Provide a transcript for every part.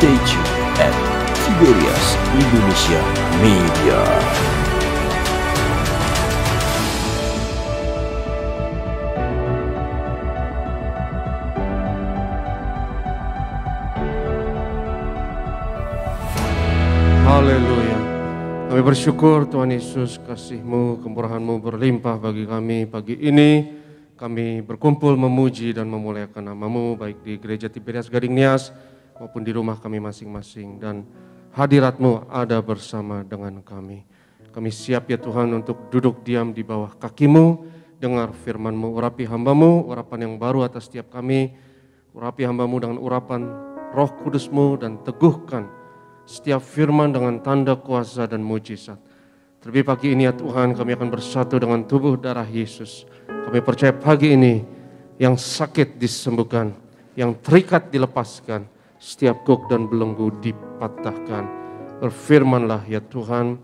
Stay tuned at Tiberias Indonesia Media. Haleluya. Kami bersyukur Tuhan Yesus, kasih-Mu, kemurahan-Mu berlimpah bagi kami pagi ini. Kami berkumpul memuji dan memuliakan nama-Mu baik di gereja Tiberias Gading Nias maupun di rumah kami masing-masing. Dan hadirat-Mu ada bersama dengan kami. Kami siap ya Tuhan untuk duduk diam di bawah kaki-Mu, dengar firman-Mu, urapi hamba-Mu, urapan yang baru atas setiap kami. Urapi hamba-Mu dengan urapan Roh Kudus-Mu dan teguhkan setiap firman dengan tanda kuasa dan mujizat. Terlebih pagi ini ya Tuhan, kami akan bersatu dengan tubuh darah Yesus. Kami percaya pagi ini yang sakit disembuhkan, yang terikat dilepaskan, setiap gok dan belenggu dipatahkan. Berfirmanlah ya Tuhan,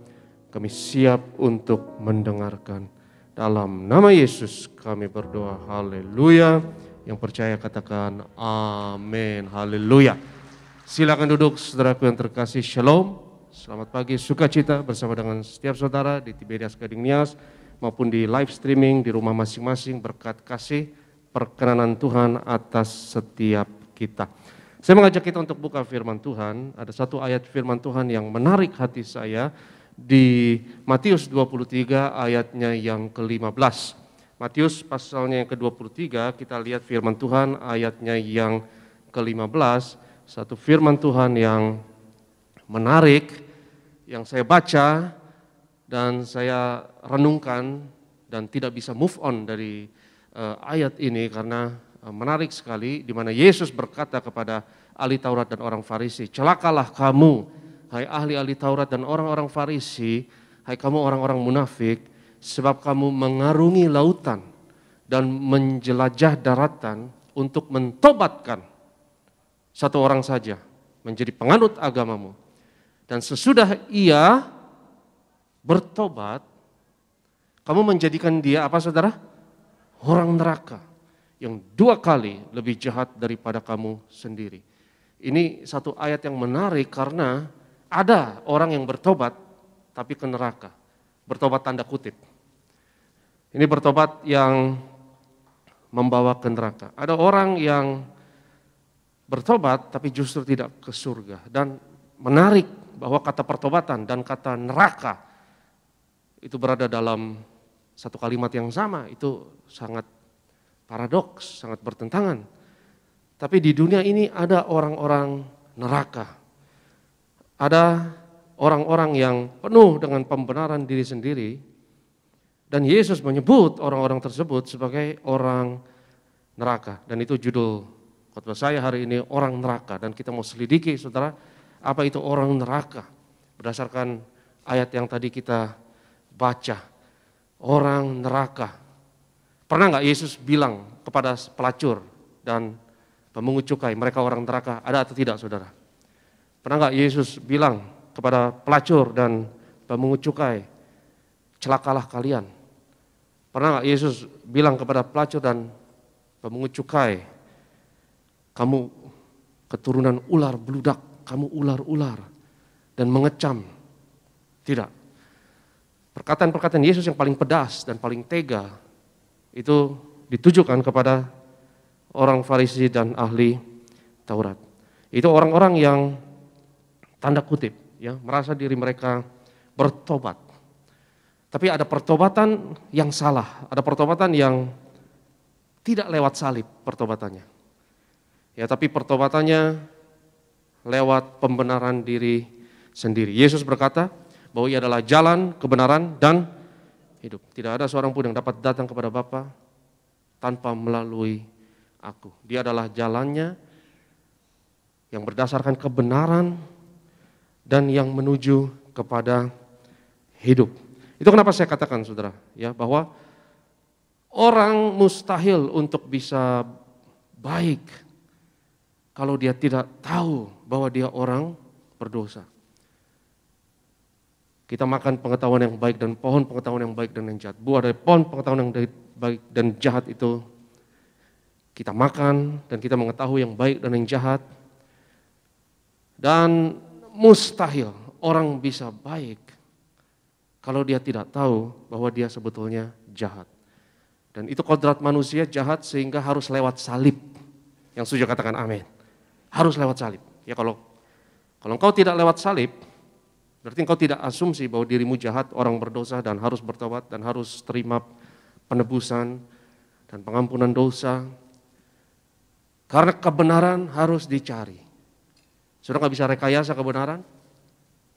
kami siap untuk mendengarkan. Dalam nama Yesus kami berdoa, haleluya. Yang percaya katakan amin, haleluya. Silakan duduk saudaraku yang terkasih, shalom. Selamat pagi, sukacita bersama dengan setiap saudara di Tiberias Gading Nias maupun di live streaming di rumah masing-masing. Berkat kasih perkenanan Tuhan atas setiap kita. Saya mengajak kita untuk buka firman Tuhan. Ada satu ayat firman Tuhan yang menarik hati saya di Matius 23 ayatnya yang ke-15. Matius pasalnya yang ke-23, kita lihat firman Tuhan ayatnya yang ke-15. Satu firman Tuhan yang menarik, yang saya baca dan saya renungkan dan tidak bisa move on dari ayat ini karena menarik sekali, di mana Yesus berkata kepada ahli Taurat dan orang Farisi, celakalah kamu, hai ahli-ahli Taurat dan orang-orang Farisi, hai kamu orang-orang munafik, sebab kamu mengarungi lautan dan menjelajah daratan untuk mentobatkan satu orang saja menjadi penganut agamamu. Dan sesudah ia bertobat, kamu menjadikan dia apa saudara? Orang neraka yang 2 kali lebih jahat daripada kamu sendiri. Ini satu ayat yang menarik karena ada orang yang bertobat tapi ke neraka. Bertobat tanda kutip. Ini bertobat yang membawa ke neraka. Ada orang yang bertobat tapi justru tidak ke surga. Dan menarik bahwa kata pertobatan dan kata neraka itu berada dalam satu kalimat yang sama. Itu sangat paradoks, sangat bertentangan. Tapi di dunia ini ada orang-orang neraka. Ada orang-orang yang penuh dengan pembenaran diri sendiri. Dan Yesus menyebut orang-orang tersebut sebagai orang neraka. Dan itu judul khotbah saya hari ini, orang neraka. Dan kita mau selidiki saudara, apa itu orang neraka? Berdasarkan ayat yang tadi kita baca, orang neraka. Pernah nggak Yesus bilang kepada pelacur dan pemungut cukai, mereka orang neraka? Ada atau tidak saudara? Pernah nggak Yesus bilang kepada pelacur dan pemungut cukai, celakalah kalian? Pernah nggak Yesus bilang kepada pelacur dan pemungut cukai, kamu keturunan ular beludak, kamu ular-ular, dan mengecam? Tidak. Perkataan-perkataan Yesus yang paling pedas dan paling tega itu ditujukan kepada orang Farisi dan ahli Taurat. Itu orang-orang yang tanda kutip ya, merasa diri mereka bertobat. Tapi ada pertobatan yang salah, ada pertobatan yang tidak lewat salib pertobatannya. Ya, tapi pertobatannya lewat pembenaran diri sendiri. Yesus berkata bahwa ia adalah jalan, kebenaran, dan hidup. Tidak ada seorang pun yang dapat datang kepada Bapa tanpa melalui aku. Dia adalah jalannya yang berdasarkan kebenaran dan yang menuju kepada hidup. Itu kenapa saya katakan saudara, ya, bahwa orang mustahil untuk bisa baik kalau dia tidak tahu bahwa dia orang berdosa. Kita makan pengetahuan yang baik dan pohon pengetahuan yang baik dan yang jahat. Buah dari pohon pengetahuan yang baik dan jahat itu kita makan dan kita mengetahui yang baik dan yang jahat. Dan mustahil orang bisa baik kalau dia tidak tahu bahwa dia sebetulnya jahat. Dan itu kodrat manusia jahat sehingga harus lewat salib. Yang setuju katakan amin. Harus lewat salib. Ya kalau engkau tidak lewat salib, berarti engkau tidak asumsi bahwa dirimu jahat, orang berdosa dan harus bertobat dan harus terima penebusan dan pengampunan dosa. Karena kebenaran harus dicari. Saudara nggak bisa rekayasa kebenaran,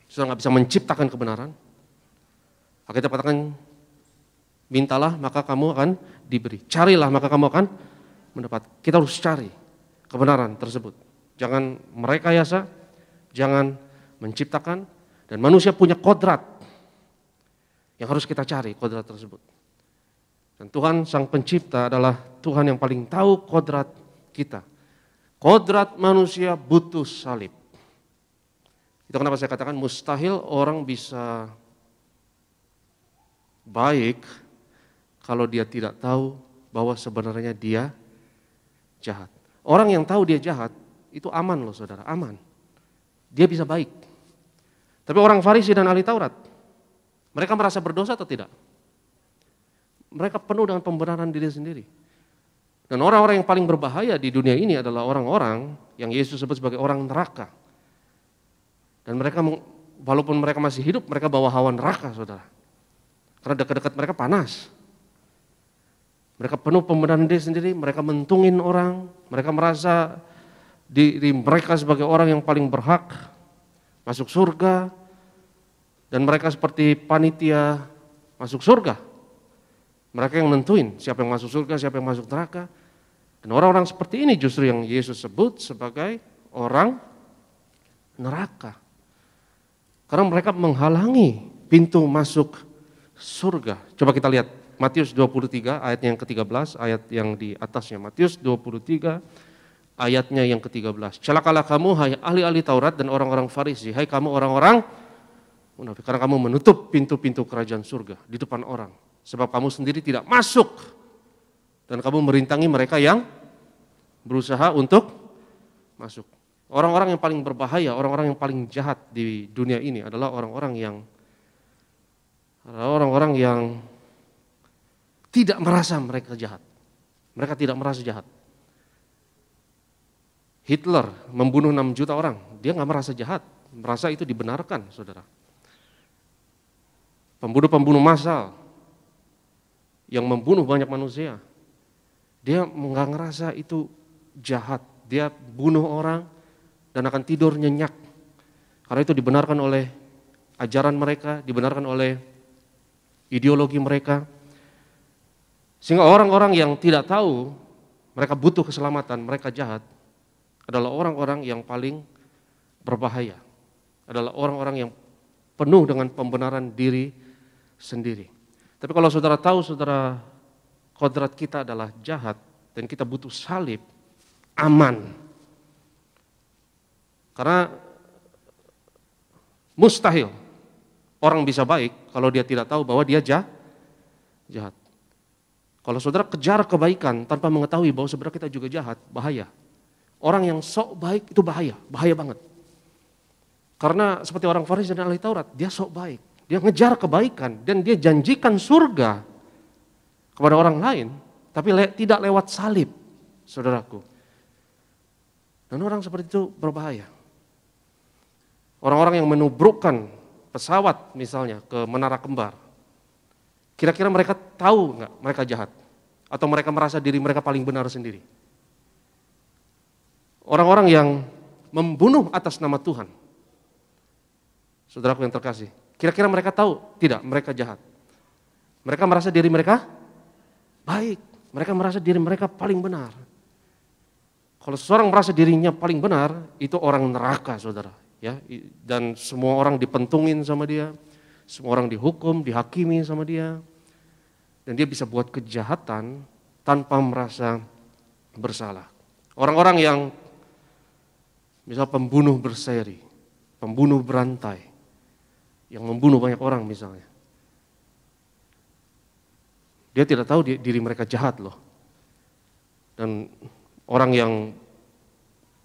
saudara nggak bisa menciptakan kebenaran. Alkitab katakan, mintalah maka kamu akan diberi, carilah maka kamu akan mendapat. Kita harus cari kebenaran tersebut. Jangan merekayasa, jangan menciptakan, dan manusia punya kodrat yang harus kita cari kodrat tersebut. Dan Tuhan Sang Pencipta adalah Tuhan yang paling tahu kodrat kita. Kodrat manusia butuh salib. Itu kenapa saya katakan mustahil orang bisa baik kalau dia tidak tahu bahwa sebenarnya dia jahat. Orang yang tahu dia jahat, itu aman loh saudara, aman. Dia bisa baik. Tapi orang Farisi dan ahli Taurat, mereka merasa berdosa atau tidak? Mereka penuh dengan pembenaran diri sendiri. Dan orang-orang yang paling berbahaya di dunia ini adalah orang-orang yang Yesus sebut sebagai orang neraka. Dan mereka, walaupun mereka masih hidup, mereka bawa hawa neraka saudara. Karena dekat-dekat mereka panas. Mereka penuh pembenaran diri sendiri, mereka mentungin orang, mereka merasa diri mereka sebagai orang yang paling berhak masuk surga, dan mereka seperti panitia masuk surga. Mereka yang nentuin siapa yang masuk surga, siapa yang masuk neraka. Dan orang-orang seperti ini justru yang Yesus sebut sebagai orang neraka. Karena mereka menghalangi pintu masuk surga. Coba kita lihat Matius 23 ayatnya yang ke-13, ayat yang di atasnya. Matius 23 ayatnya yang ke-13. Celakalah kamu hai ahli-ahli Taurat dan orang-orang Farisi, hai kamu orang-orang munafik, karena kamu menutup pintu-pintu kerajaan surga di depan orang, sebab kamu sendiri tidak masuk dan kamu merintangi mereka yang berusaha untuk masuk. Orang-orang yang paling berbahaya, orang-orang yang paling jahat di dunia ini adalah orang-orang yang tidak merasa mereka jahat. Mereka tidak merasa jahat. Hitler membunuh 6 juta orang, dia nggak merasa jahat, merasa itu dibenarkan, saudara. Pembunuh-pembunuh massal yang membunuh banyak manusia, dia nggak ngerasa itu jahat, dia bunuh orang dan akan tidur nyenyak, karena itu dibenarkan oleh ajaran mereka, dibenarkan oleh ideologi mereka. Sehingga orang-orang yang tidak tahu mereka butuh keselamatan, mereka jahat, adalah orang-orang yang paling berbahaya. Adalah orang-orang yang penuh dengan pembenaran diri sendiri. Tapi kalau saudara tahu, saudara, kodrat kita adalah jahat dan kita butuh salib, aman. Karena mustahil orang bisa baik kalau dia tidak tahu bahwa dia jahat. Kalau saudara kejar kebaikan tanpa mengetahui bahwa sebenarnya kita juga jahat, bahaya. Orang yang sok baik itu bahaya banget. Karena seperti orang Farisi dan ahli Taurat, dia sok baik. Dia ngejar kebaikan dan dia janjikan surga kepada orang lain, tapi tidak lewat salib, saudaraku. Dan orang seperti itu berbahaya. Orang-orang yang menubrukkan pesawat misalnya ke Menara Kembar, kira-kira mereka tahu nggak mereka jahat? Atau mereka merasa diri mereka paling benar sendiri? Orang-orang yang membunuh atas nama Tuhan, saudaraku yang terkasih, kira-kira mereka tahu? Tidak, mereka jahat. Mereka merasa diri mereka baik, mereka merasa diri mereka paling benar. Kalau seseorang merasa dirinya paling benar, itu orang neraka, saudara. Ya, dan semua orang dipentungin sama dia, semua orang dihukum, dihakimi sama dia, dan dia bisa buat kejahatan tanpa merasa bersalah. Orang-orang yang misal pembunuh berseri, pembunuh berantai, yang membunuh banyak orang misalnya, dia tidak tahu diri mereka jahat loh. Dan orang yang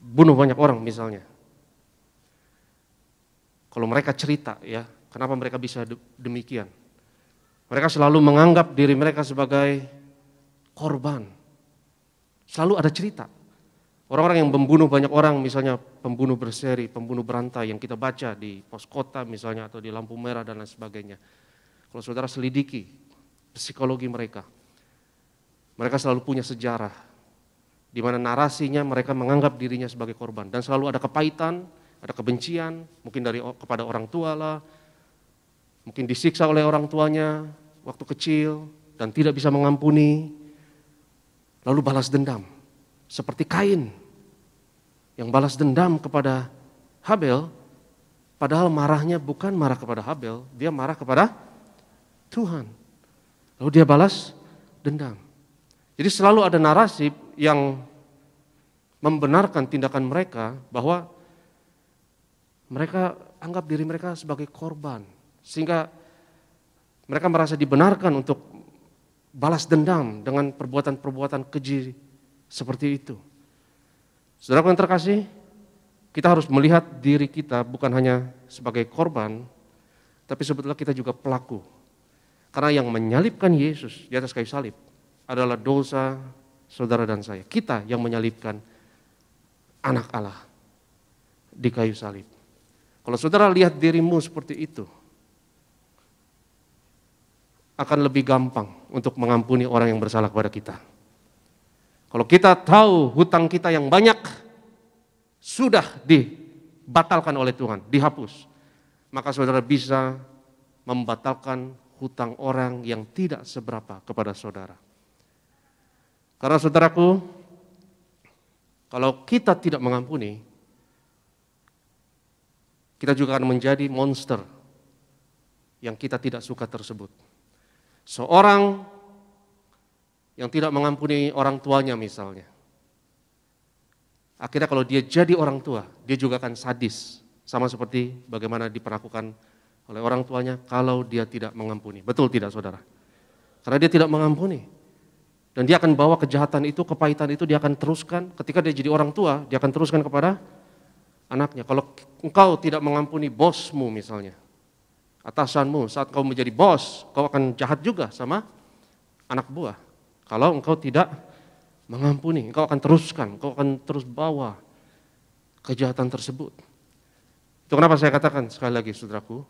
bunuh banyak orang misalnya, Kalau mereka cerita ya, kenapa mereka bisa demikian. Mereka selalu menganggap diri mereka sebagai korban. Selalu ada cerita. Orang-orang yang membunuh banyak orang, misalnya pembunuh berseri, pembunuh berantai yang kita baca di pos kota misalnya atau di lampu merah dan lain sebagainya. Kalau saudara selidiki psikologi mereka, mereka selalu punya sejarah di mana narasinya mereka menganggap dirinya sebagai korban dan selalu ada kepahitan, ada kebencian, mungkin kepada orang tua lah, mungkin disiksa oleh orang tuanya waktu kecil dan tidak bisa mengampuni, lalu balas dendam. Seperti Kain yang balas dendam kepada Habel, padahal marahnya bukan marah kepada Habel, dia marah kepada Tuhan. Lalu dia balas dendam. Jadi selalu ada narasi yang membenarkan tindakan mereka bahwa mereka anggap diri mereka sebagai korban. Sehingga mereka merasa dibenarkan untuk balas dendam dengan perbuatan-perbuatan keji seperti itu. Saudara yang terkasih, kita harus melihat diri kita bukan hanya sebagai korban, tapi sebetulnya kita juga pelaku. Karena yang menyalibkan Yesus di atas kayu salib adalah dosa saudara dan saya. Kita yang menyalibkan anak Allah di kayu salib. Kalau saudara lihat dirimu seperti itu, akan lebih gampang untuk mengampuni orang yang bersalah kepada kita. Kalau kita tahu hutang kita yang banyak sudah dibatalkan oleh Tuhan, dihapus, maka saudara bisa membatalkan hutang orang yang tidak seberapa kepada saudara. Karena saudaraku, kalau kita tidak mengampuni, kita juga akan menjadi monster yang kita tidak suka tersebut. Seorang yang tidak mengampuni orang tuanya misalnya, akhirnya kalau dia jadi orang tua, dia juga akan sadis, sama seperti bagaimana diperlakukan oleh orang tuanya kalau dia tidak mengampuni. Betul tidak saudara? Karena dia tidak mengampuni. Dan dia akan bawa kejahatan itu, kepahitan itu dia akan teruskan, ketika dia jadi orang tua, dia akan teruskan kepada anaknya. Kalau engkau tidak mengampuni bosmu misalnya, atasanmu, saat kau menjadi bos, kau akan jahat juga sama anak buah. Kalau engkau tidak mengampuni, engkau akan teruskan, engkau akan terus bawa kejahatan tersebut. Itu kenapa saya katakan sekali lagi saudaraku,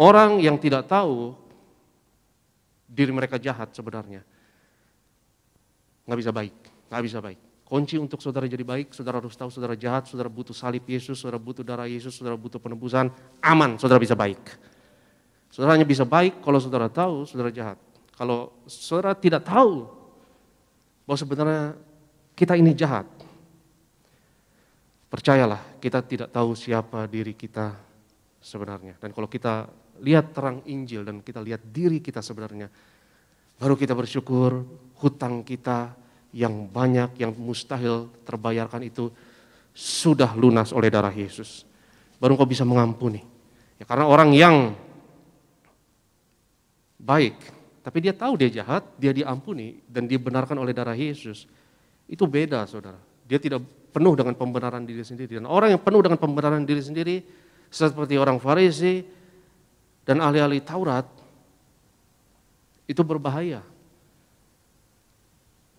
orang yang tidak tahu diri mereka jahat sebenarnya, nggak bisa baik, nggak bisa baik. Kunci untuk saudara jadi baik, saudara harus tahu saudara jahat, saudara butuh salib Yesus, saudara butuh darah Yesus, saudara butuh penebusan, aman, saudara bisa baik. Saudara hanya bisa baik kalau saudara tahu saudara jahat. Kalau saudara tidak tahu bahwa sebenarnya kita ini jahat, percayalah kita tidak tahu siapa diri kita sebenarnya. Dan kalau kita lihat terang Injil dan kita lihat diri kita sebenarnya, baru kita bersyukur hutang kita yang banyak, yang mustahil terbayarkan itu sudah lunas oleh darah Yesus. Baru kau bisa mengampuni. Ya, karena orang yang baik, tapi dia tahu dia jahat, dia diampuni dan dibenarkan oleh darah Yesus, itu beda saudara. Dia tidak penuh dengan pembenaran diri sendiri. Dan orang yang penuh dengan pembenaran diri sendiri, seperti orang Farisi dan ahli-ahli Taurat, itu berbahaya.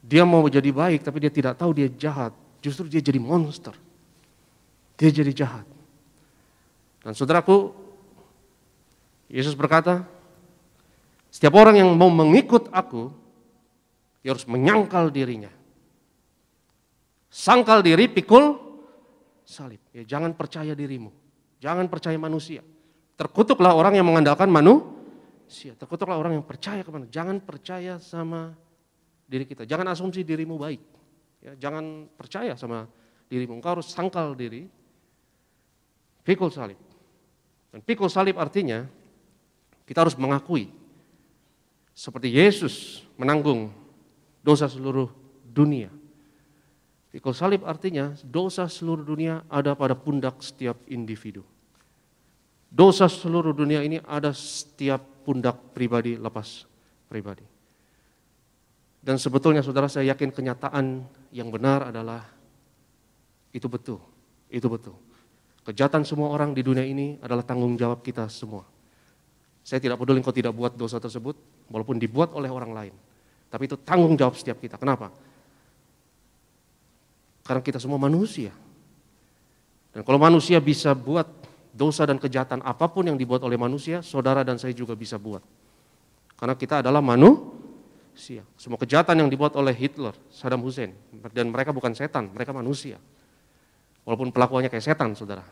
Dia mau jadi baik, tapi dia tidak tahu dia jahat. Justru dia jadi monster. Dia jadi jahat. Dan saudaraku, Yesus berkata, setiap orang yang mau mengikut aku, dia harus menyangkal dirinya. Sangkal diri, pikul salib. Ya, jangan percaya dirimu. Jangan percaya manusia. Terkutuklah orang yang mengandalkan manusia. Terkutuklah orang yang percaya kepada. Jangan percaya sama diri kita. Jangan asumsi dirimu baik. Ya, jangan percaya sama dirimu. Engkau harus sangkal diri, pikul salib. Dan pikul salib artinya kita harus mengakui seperti Yesus menanggung dosa seluruh dunia. Pikul salib artinya dosa seluruh dunia ada pada pundak setiap individu. Dosa seluruh dunia ini ada setiap pundak pribadi lepas pribadi. Dan sebetulnya saudara, saya yakin kenyataan yang benar adalah itu betul. Itu betul. Kejahatan semua orang di dunia ini adalah tanggung jawab kita semua. Saya tidak peduli engkau tidak buat dosa tersebut, walaupun dibuat oleh orang lain. Tapi itu tanggung jawab setiap kita. Kenapa? Karena kita semua manusia. Dan kalau manusia bisa buat dosa dan kejahatan apapun yang dibuat oleh manusia, saudara dan saya juga bisa buat. Karena kita adalah manusia. Semua kejahatan yang dibuat oleh Hitler, Saddam Hussein, dan mereka bukan setan, mereka manusia. Walaupun pelakuannya kayak setan, saudara.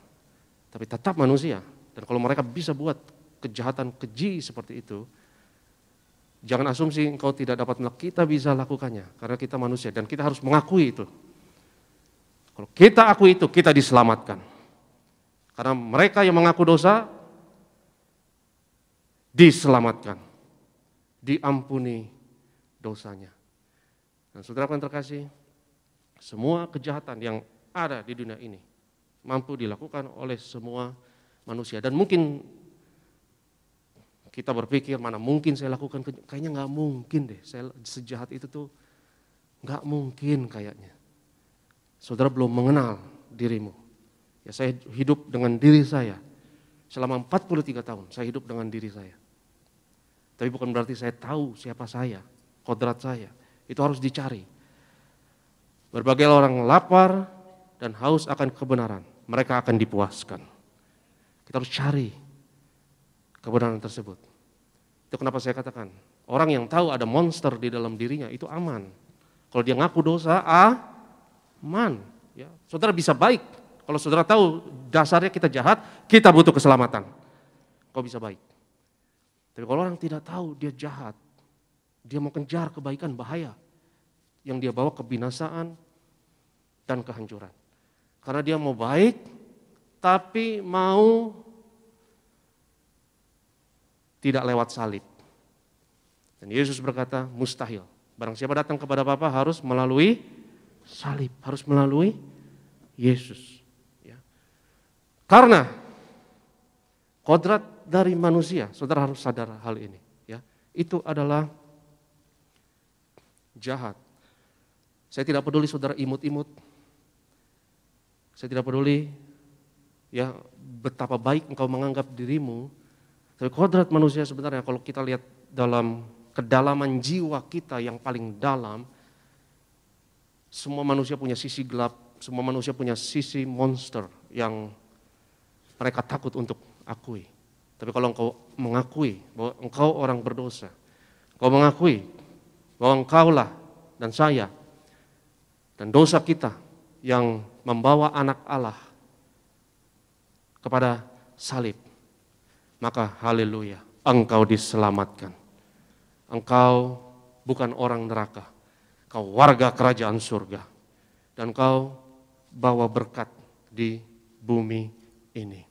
Tapi tetap manusia. Dan kalau mereka bisa buat kejahatan keji seperti itu, jangan asumsi engkau tidak dapat melakukan. Kita bisa lakukannya, karena kita manusia. Dan kita harus mengakui itu. Kalau kita akui itu, kita diselamatkan. Karena mereka yang mengaku dosa, diselamatkan. Diampuni dosanya. Dan saudara yang terkasih, semua kejahatan yang ada di dunia ini mampu dilakukan oleh semua manusia. Dan mungkin kita berpikir, mana mungkin saya lakukan, kayaknya nggak mungkin deh, saya sejahat itu tuh nggak mungkin kayaknya. Saudara belum mengenal dirimu. Ya, saya hidup dengan diri saya selama 43 tahun, saya hidup dengan diri saya. Tapi bukan berarti saya tahu siapa saya, kodrat saya. Itu harus dicari. Berbagai orang lapar dan haus akan kebenaran, mereka akan dipuaskan. Kita harus cari kebenaran tersebut. Itu kenapa saya katakan, orang yang tahu ada monster di dalam dirinya itu aman. Kalau dia ngaku dosa, aman. Ya, saudara bisa baik. Kalau saudara tahu dasarnya kita jahat, kita butuh keselamatan. Kau bisa baik. Tapi kalau orang tidak tahu dia jahat, dia mau kejar kebaikan, bahaya. Yang dia bawa kebinasaan dan kehancuran. Karena dia mau baik, tapi mau tidak lewat salib. Dan Yesus berkata, mustahil. Barang siapa datang kepada Bapa harus melalui salib, harus melalui Yesus. Ya. Karena kodrat dari manusia, saudara harus sadar hal ini. Ya, itu adalah jahat. Saya tidak peduli saudara imut-imut. Saya tidak peduli ya betapa baik engkau menganggap dirimu. Tapi kodrat manusia sebenarnya kalau kita lihat dalam kedalaman jiwa kita yang paling dalam, semua manusia punya sisi gelap, semua manusia punya sisi monster yang mereka takut untuk akui. Tapi kalau engkau mengakui bahwa engkau orang berdosa, engkau mengakui bahwa engkaulah dan saya dan dosa kita yang membawa anak Allah kepada salib, maka haleluya, engkau diselamatkan. Engkau bukan orang neraka, engkau warga kerajaan surga. Dan engkau bawa berkat di bumi ini.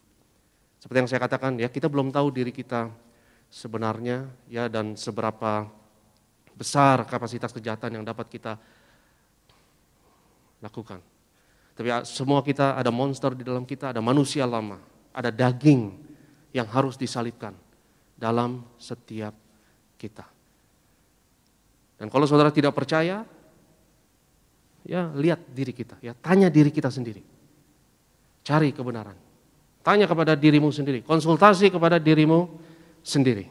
Seperti yang saya katakan, ya kita belum tahu diri kita sebenarnya, ya dan seberapa besar kapasitas kejahatan yang dapat kita lakukan. Tapi semua kita ada monster di dalam kita, ada manusia lama, ada daging yang harus disalibkan dalam setiap kita. Dan kalau saudara tidak percaya, ya lihat diri kita, ya tanya diri kita sendiri. Cari kebenaran. Tanya kepada dirimu sendiri, konsultasi kepada dirimu sendiri.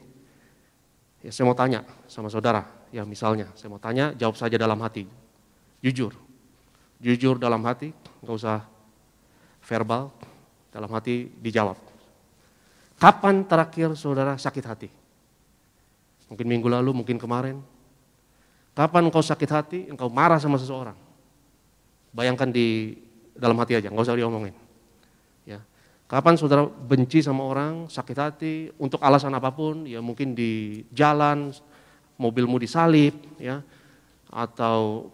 Ya saya mau tanya sama saudara, ya misalnya saya mau tanya, jawab saja dalam hati. Jujur. Jujur dalam hati, enggak usah verbal, dalam hati dijawab. Kapan terakhir saudara sakit hati? Mungkin minggu lalu, mungkin kemarin. Kapan engkau sakit hati, engkau marah sama seseorang? Bayangkan di dalam hati aja, enggak usah diomongin. Ya. Kapan saudara benci sama orang, sakit hati, untuk alasan apapun, ya mungkin di jalan, mobilmu disalip, ya, atau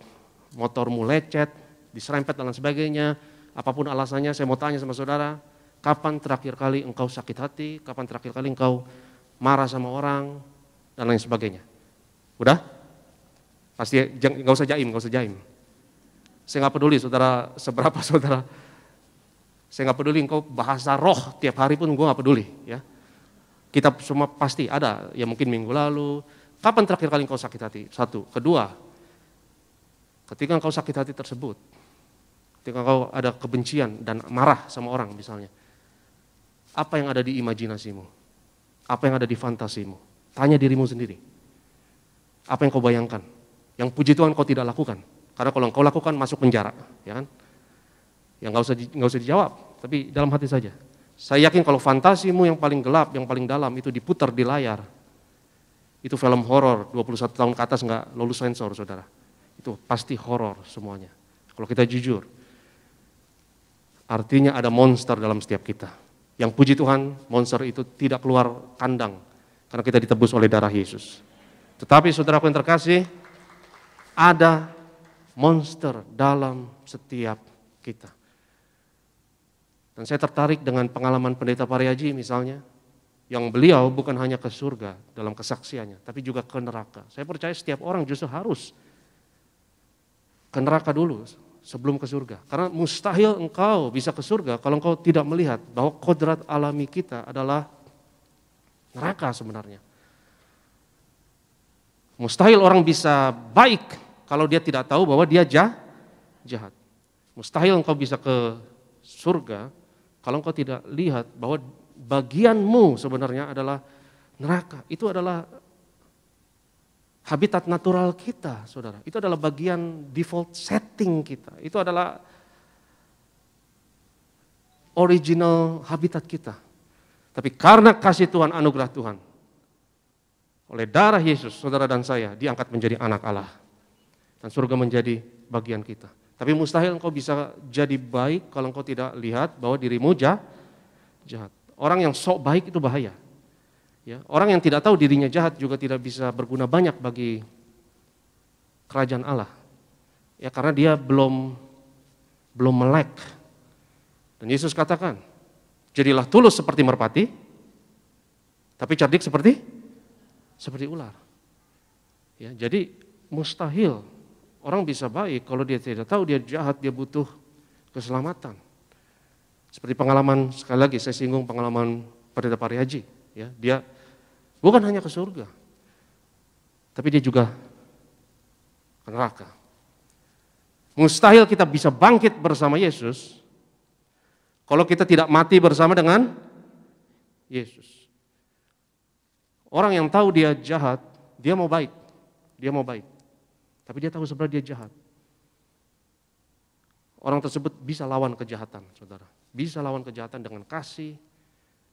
motormu lecet, diserempet dan lain sebagainya, apapun alasannya, saya mau tanya sama saudara, kapan terakhir kali engkau sakit hati, kapan terakhir kali engkau marah sama orang, dan lain sebagainya. Udah? Pasti nggak usah jaim. Saya nggak peduli saudara, seberapa saudara, saya nggak peduli engkau bahasa roh tiap hari pun gue nggak peduli. Ya. Kita semua pasti ada, ya mungkin minggu lalu, kapan terakhir kali engkau sakit hati? Satu. Kedua, ketika engkau sakit hati tersebut, ketika engkau ada kebencian dan marah sama orang misalnya, Apa yang ada di imajinasimu? Apa yang ada di fantasimu? Tanya dirimu sendiri. Apa yang kau bayangkan? Yang puji Tuhan kau tidak lakukan. Karena kalau kau lakukan masuk penjara, ya kan? Ya nggak usah dijawab, tapi dalam hati saja. Saya yakin kalau fantasimu yang paling gelap, yang paling dalam itu diputar di layar, itu film horor 21 tahun ke atas nggak lolos sensor, saudara. Itu pasti horor semuanya. Kalau kita jujur, artinya ada monster dalam setiap kita. Yang puji Tuhan, monster itu tidak keluar kandang karena kita ditebus oleh darah Yesus. Tetapi saudaraku yang terkasih, ada monster dalam setiap kita. Dan saya tertarik dengan pengalaman Pendeta Pariaji misalnya, yang beliau bukan hanya ke surga dalam kesaksiannya, tapi juga ke neraka. Saya percaya setiap orang justru harus ke neraka dulu sebelum ke surga. Karena mustahil engkau bisa ke surga kalau engkau tidak melihat bahwa kodrat alami kita adalah neraka sebenarnya. Mustahil orang bisa baik kalau dia tidak tahu bahwa dia jahat. Mustahil engkau bisa ke surga kalau engkau tidak lihat bahwa bagianmu sebenarnya adalah neraka. Itu adalah habitat natural kita, saudara. Itu adalah bagian default setting kita. Itu adalah original habitat kita. Tapi karena kasih Tuhan, anugerah Tuhan, oleh darah Yesus, saudara dan saya diangkat menjadi anak Allah. Dan surga menjadi bagian kita. Tapi mustahil engkau bisa jadi baik kalau engkau tidak lihat bahwa dirimu jahat. Orang yang sok baik itu bahaya. Ya, orang yang tidak tahu dirinya jahat juga tidak bisa berguna banyak bagi kerajaan Allah. Ya, karena dia belum melek. Dan Yesus katakan, jadilah tulus seperti merpati, tapi cerdik seperti ular. Ya, jadi mustahil orang bisa baik kalau dia tidak tahu dia jahat, dia butuh keselamatan. Seperti pengalaman, sekali lagi saya singgung pengalaman Pendeta Pariaji. Ya, dia bukan hanya ke surga, tapi dia juga ke neraka. Mustahil kita bisa bangkit bersama Yesus kalau kita tidak mati bersama dengan Yesus. Orang yang tahu dia jahat, dia mau baik. Tapi dia tahu sebenarnya dia jahat. Orang tersebut bisa lawan kejahatan, saudara. Bisa lawan kejahatan dengan kasih,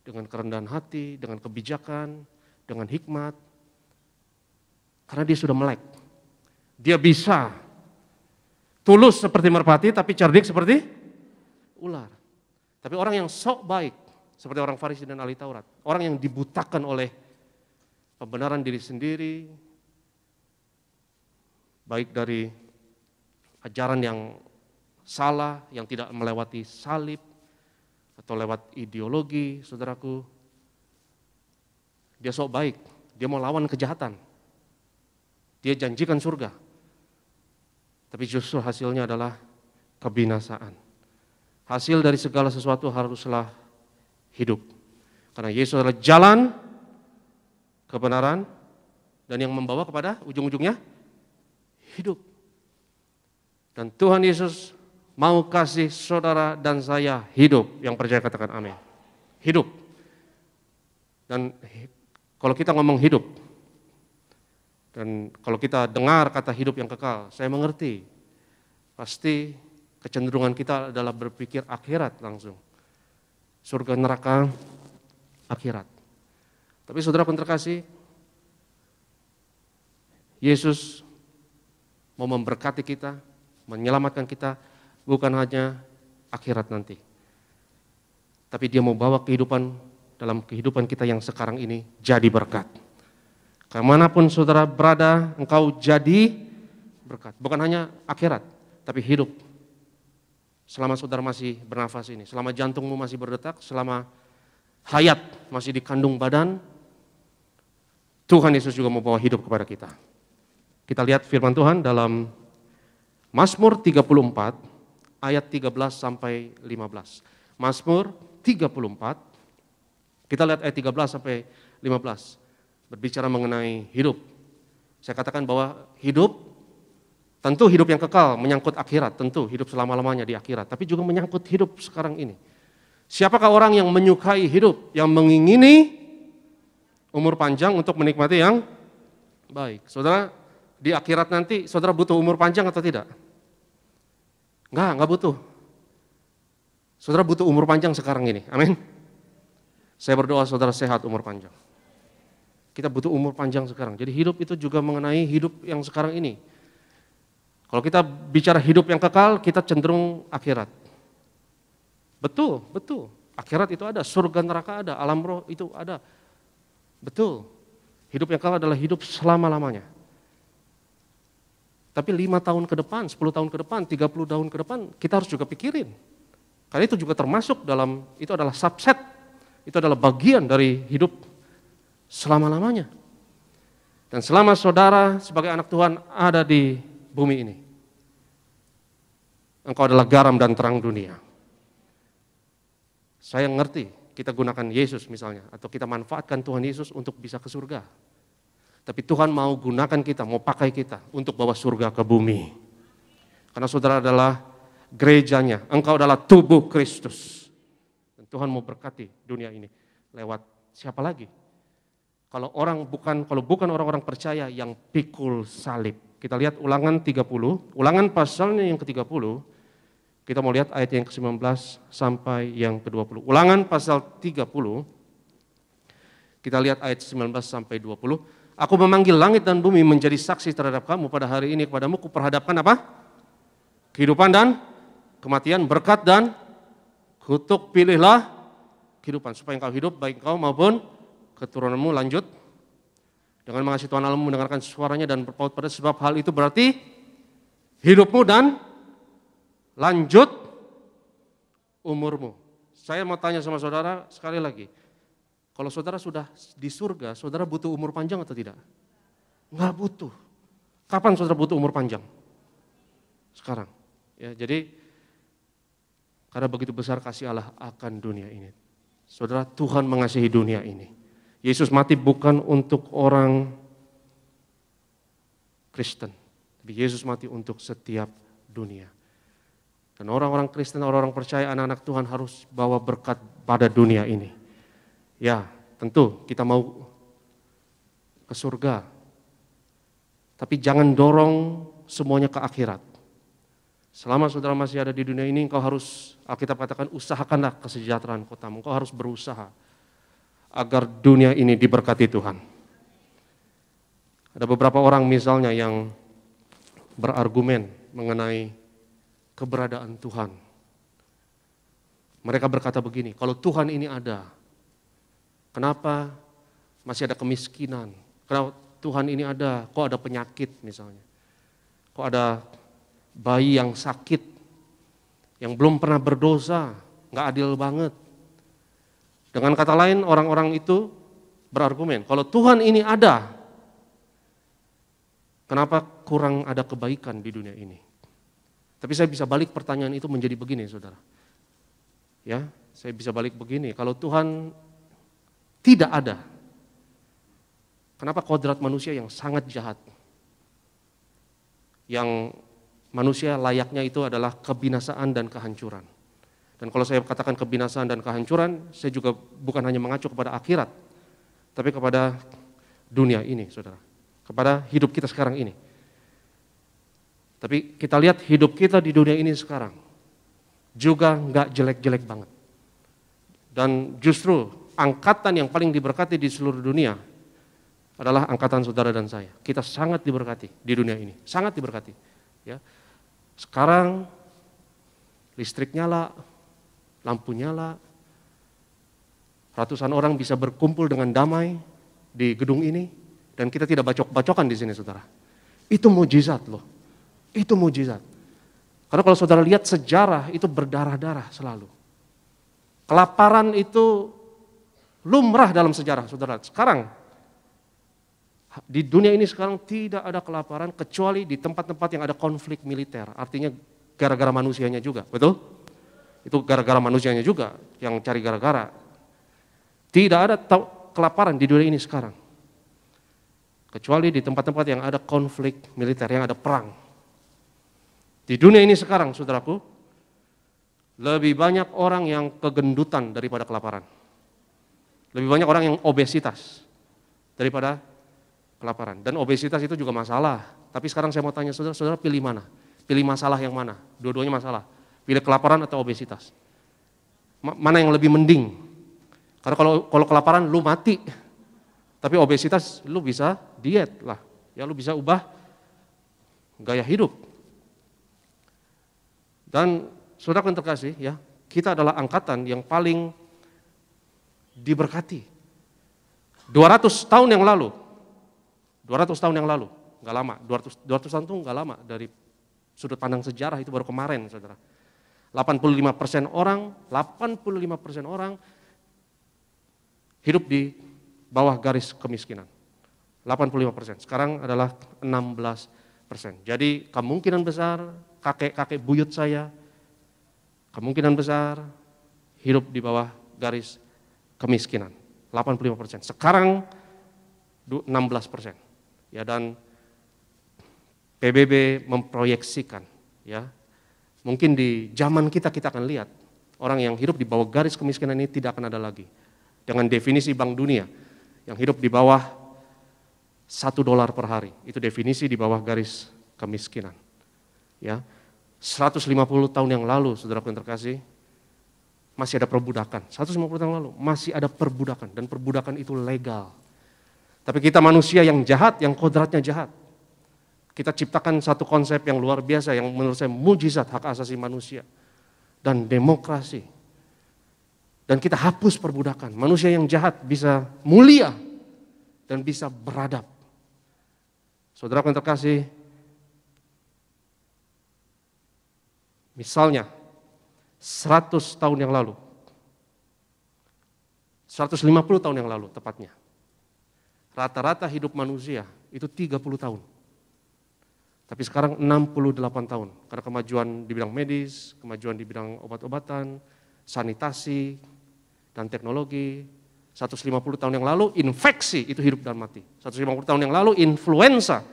dengan kerendahan hati, dengan kebijakan, dengan hikmat. Karena dia sudah melek. Dia bisa tulus seperti merpati, tapi cerdik seperti ular. Tapi orang yang sok baik, seperti orang Farisi dan ahli Taurat, orang yang dibutakan oleh pembenaran diri sendiri, baik dari ajaran yang salah, yang tidak melewati salib, atau lewat ideologi, saudaraku. Dia sok baik, dia mau lawan kejahatan. Dia janjikan surga. Tapi justru hasilnya adalah kebinasaan. Hasil dari segala sesuatu haruslah hidup. Karena Yesus adalah jalan, kebenaran, dan yang membawa kepada ujung-ujungnya hidup. Dan Tuhan Yesus mau kasih saudara dan saya hidup. Yang percaya katakan amin. Hidup. Dan kalau kita ngomong hidup, dan kalau kita dengar kata hidup yang kekal, saya mengerti. Pasti kecenderungan kita adalah berpikir akhirat langsung. Surga, neraka, akhirat. Tapi saudara pun terkasih, Yesus mau memberkati kita, menyelamatkan kita, bukan hanya akhirat nanti. Tapi dia mau bawa kehidupan dalam kehidupan kita yang sekarang ini jadi berkat. Kemanapun saudara berada, engkau jadi berkat. Bukan hanya akhirat, tapi hidup. Selama saudara masih bernafas ini, selama jantungmu masih berdetak, selama hayat masih di kandung badan, Tuhan Yesus juga mau bawa hidup kepada kita. Kita lihat firman Tuhan dalam Mazmur 34 ayat 13 sampai 15. Mazmur 34, kita lihat ayat 13 sampai 15. Berbicara mengenai hidup. Saya katakan bahwa hidup, tentu hidup yang kekal, menyangkut akhirat, tentu hidup selama-lamanya di akhirat. Tapi juga menyangkut hidup sekarang ini. Siapakah orang yang menyukai hidup, yang mengingini umur panjang untuk menikmati yang baik? Saudara, di akhirat nanti saudara butuh umur panjang atau tidak? Enggak butuh. Saudara butuh umur panjang sekarang ini, amin. Saya berdoa saudara sehat umur panjang. Kita butuh umur panjang sekarang. Jadi hidup itu juga mengenai hidup yang sekarang ini. Kalau kita bicara hidup yang kekal, kita cenderung akhirat. Betul. Akhirat itu ada, surga neraka ada, alam roh itu ada. Betul. Hidup yang kekal adalah hidup selama-lamanya. Tapi 5 tahun ke depan, 10 tahun ke depan, 30 tahun ke depan, kita harus juga pikirin. Karena itu juga termasuk dalam, itu adalah subset, itu adalah bagian dari hidup selama-lamanya. Dan selama saudara sebagai anak Tuhan ada di bumi ini, engkau adalah garam dan terang dunia. Saya ngerti, kita gunakan Yesus misalnya, atau kita manfaatkan Tuhan Yesus untuk bisa ke surga. Tapi Tuhan mau gunakan kita, mau pakai kita untuk bawa surga ke bumi. Karena saudara adalah gerejanya, engkau adalah tubuh Kristus. Dan Tuhan mau berkati dunia ini lewat siapa lagi? Kalau bukan orang-orang percaya yang pikul salib. Kita lihat Ulangan 30, Ulangan pasalnya yang ke-30. Kita mau lihat ayat yang ke-19 sampai yang ke-20. Ulangan pasal 30, kita lihat ayat 19 sampai 20. Aku memanggil langit dan bumi menjadi saksi terhadap kamu pada hari ini. Kepadamu kuperhadapkan apa? Kehidupan dan kematian, berkat dan kutuk. Pilihlah kehidupan supaya engkau hidup, baik engkau maupun keturunanmu. Lanjut. Dengan mengasihi Tuhan Allahmu, mendengarkan suaranya dan berpaut pada, sebab hal itu berarti hidupmu dan lanjut umurmu. Saya mau tanya sama saudara sekali lagi. Kalau saudara sudah di surga, saudara butuh umur panjang atau tidak? Enggak butuh. Kapan saudara butuh umur panjang? Sekarang. Ya, jadi karena begitu besar kasih Allah akan dunia ini. Saudara, Tuhan mengasihi dunia ini. Yesus mati bukan untuk orang Kristen, tapi Yesus mati untuk setiap dunia. Dan orang-orang Kristen, orang-orang percaya, anak-anak Tuhan harus bawa berkat pada dunia ini. Ya, tentu kita mau ke surga. Tapi jangan dorong semuanya ke akhirat. Selama saudara masih ada di dunia ini, engkau harus, Alkitab katakan, usahakanlah kesejahteraan kotamu. Engkau harus berusaha agar dunia ini diberkati Tuhan. Ada beberapa orang misalnya yang berargumen mengenai keberadaan Tuhan. Mereka berkata begini, kalau Tuhan ini ada, kenapa masih ada kemiskinan? Kalau Tuhan ini ada, kok ada penyakit misalnya? Kok ada bayi yang sakit, yang belum pernah berdosa, nggak adil banget. Dengan kata lain, orang-orang itu berargumen, kalau Tuhan ini ada, kenapa kurang ada kebaikan di dunia ini? Tapi saya bisa balik pertanyaan itu menjadi begini, saudara. Ya, saya bisa balik begini, kalau Tuhan tidak ada, kenapa kodrat manusia yang sangat jahat, yang manusia layaknya itu adalah kebinasaan dan kehancuran. Dan kalau saya katakan kebinasaan dan kehancuran, saya juga bukan hanya mengacu kepada akhirat, tapi kepada dunia ini, saudara. Kepada hidup kita sekarang ini. Tapi kita lihat hidup kita di dunia ini sekarang juga nggak jelek-jelek banget. Dan justru angkatan yang paling diberkati di seluruh dunia adalah angkatan saudara dan saya. Kita sangat diberkati di dunia ini, sangat diberkati. Ya. Sekarang listrik nyala, lampu nyala, ratusan orang bisa berkumpul dengan damai di gedung ini, dan kita tidak bacok-bacokan di sini, saudara. Itu mujizat loh, itu mujizat. Karena kalau saudara lihat sejarah itu berdarah-darah selalu. Kelaparan itu lumrah dalam sejarah, saudara. Sekarang di dunia ini sekarang tidak ada kelaparan kecuali di tempat-tempat yang ada konflik militer. Artinya gara-gara manusianya juga, betul? Itu gara-gara manusianya juga yang cari gara-gara. Tidak ada kelaparan di dunia ini sekarang. Kecuali di tempat-tempat yang ada konflik militer, yang ada perang. Di dunia ini sekarang, saudaraku, Lebih banyak orang yang kegendutan daripada kelaparan. Lebih banyak orang yang obesitas daripada kelaparan. Dan obesitas itu juga masalah. Tapi sekarang saya mau tanya saudara, saudara pilih mana? Pilih masalah yang mana? Dua-duanya masalah. Pilih kelaparan atau obesitas? Mana yang lebih mending? Karena kalau kelaparan lu mati. Tapi obesitas lu bisa diet lah. Ya lu bisa ubah gaya hidup. Dan saudara yang terkasih ya, kita adalah angkatan yang paling diberkati. 200 tahun yang lalu, nggak lama, 200 tahun itu nggak lama dari sudut pandang sejarah, itu baru kemarin saudara. 85% orang hidup di bawah garis kemiskinan. 85%, sekarang adalah 16%. Jadi kemungkinan besar kakek-kakek buyut saya, kemungkinan besar hidup di bawah garis kemiskinan. 85%, sekarang 16%. Ya, dan PBB memproyeksikan ya, mungkin di zaman kita akan lihat orang yang hidup di bawah garis kemiskinan ini tidak akan ada lagi. Dengan definisi Bank Dunia, yang hidup di bawah $1 per hari, itu definisi di bawah garis kemiskinan. Ya, 150 tahun yang lalu, saudaraku yang terkasih, masih ada perbudakan. 150 tahun lalu masih ada perbudakan, dan perbudakan itu legal. Tapi kita manusia yang jahat, yang kodratnya jahat. Kita ciptakan satu konsep yang luar biasa, yang menurut saya mujizat hak asasi manusia dan demokrasi. Dan kita hapus perbudakan. Manusia yang jahat bisa mulia dan bisa beradab. Saudara yang terkasih, misalnya 100 tahun yang lalu, 150 tahun yang lalu tepatnya, rata-rata hidup manusia itu 30 tahun. Tapi sekarang 68 tahun, karena kemajuan di bidang medis, kemajuan di bidang obat-obatan, sanitasi, dan teknologi. 150 tahun yang lalu infeksi itu hidup dan mati. 150 tahun yang lalu influenza,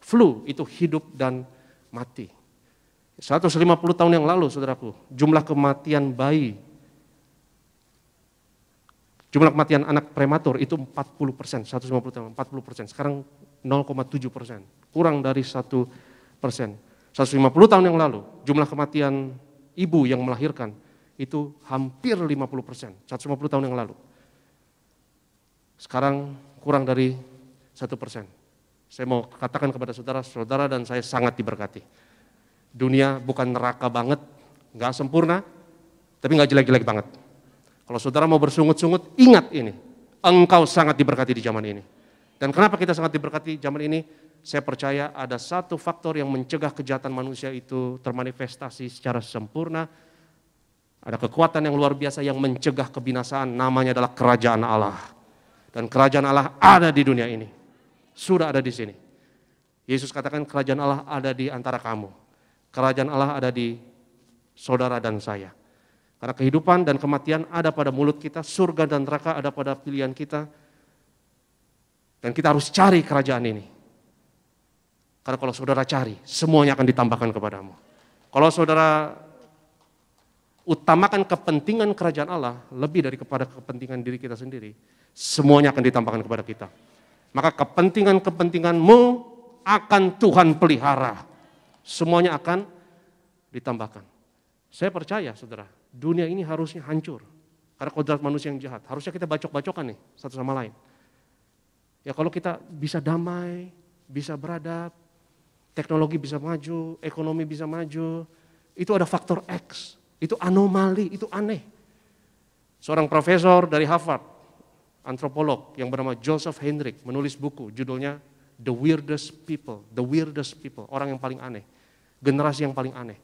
flu itu hidup dan mati. 150 tahun yang lalu, saudaraku, jumlah kematian bayi, jumlah kematian anak prematur itu 40%, 150 tahun, 40%. Sekarang 0,7%, kurang dari 1%. 150 tahun yang lalu, jumlah kematian ibu yang melahirkan itu hampir 50%, 150 tahun yang lalu. Sekarang kurang dari 1%. Saya mau katakan kepada saudara dan saya sangat diberkati. Dunia bukan neraka banget, nggak sempurna, tapi nggak jelek-jelek banget. Kalau saudara mau bersungut-sungut, ingat ini, engkau sangat diberkati di zaman ini. Dan kenapa kita sangat diberkati zaman ini? Saya percaya ada satu faktor yang mencegah kejahatan manusia itu termanifestasi secara sempurna. Ada kekuatan yang luar biasa yang mencegah kebinasaan, namanya adalah kerajaan Allah. Dan kerajaan Allah ada di dunia ini, sudah ada di sini. Yesus katakan kerajaan Allah ada di antara kamu. Kerajaan Allah ada di saudara dan saya. Karena kehidupan dan kematian ada pada mulut kita, surga dan neraka ada pada pilihan kita. Dan kita harus cari kerajaan ini. Karena kalau saudara cari, semuanya akan ditambahkan kepadamu. Kalau saudara utamakan kepentingan kerajaan Allah lebih daripada kepentingan diri kita sendiri, semuanya akan ditambahkan kepada kita. Maka kepentingan-kepentinganmu akan Tuhan pelihara. Semuanya akan ditambahkan. Saya percaya saudara, dunia ini harusnya hancur. Karena kodrat manusia yang jahat. Harusnya kita bacok-bacokan nih satu sama lain. Ya kalau kita bisa damai, bisa beradab, teknologi bisa maju, ekonomi bisa maju, itu ada faktor X. Itu anomali, itu aneh. Seorang profesor dari Harvard, antropolog yang bernama Joseph Henrich menulis buku judulnya The Weirdest People, orang yang paling aneh, generasi yang paling aneh.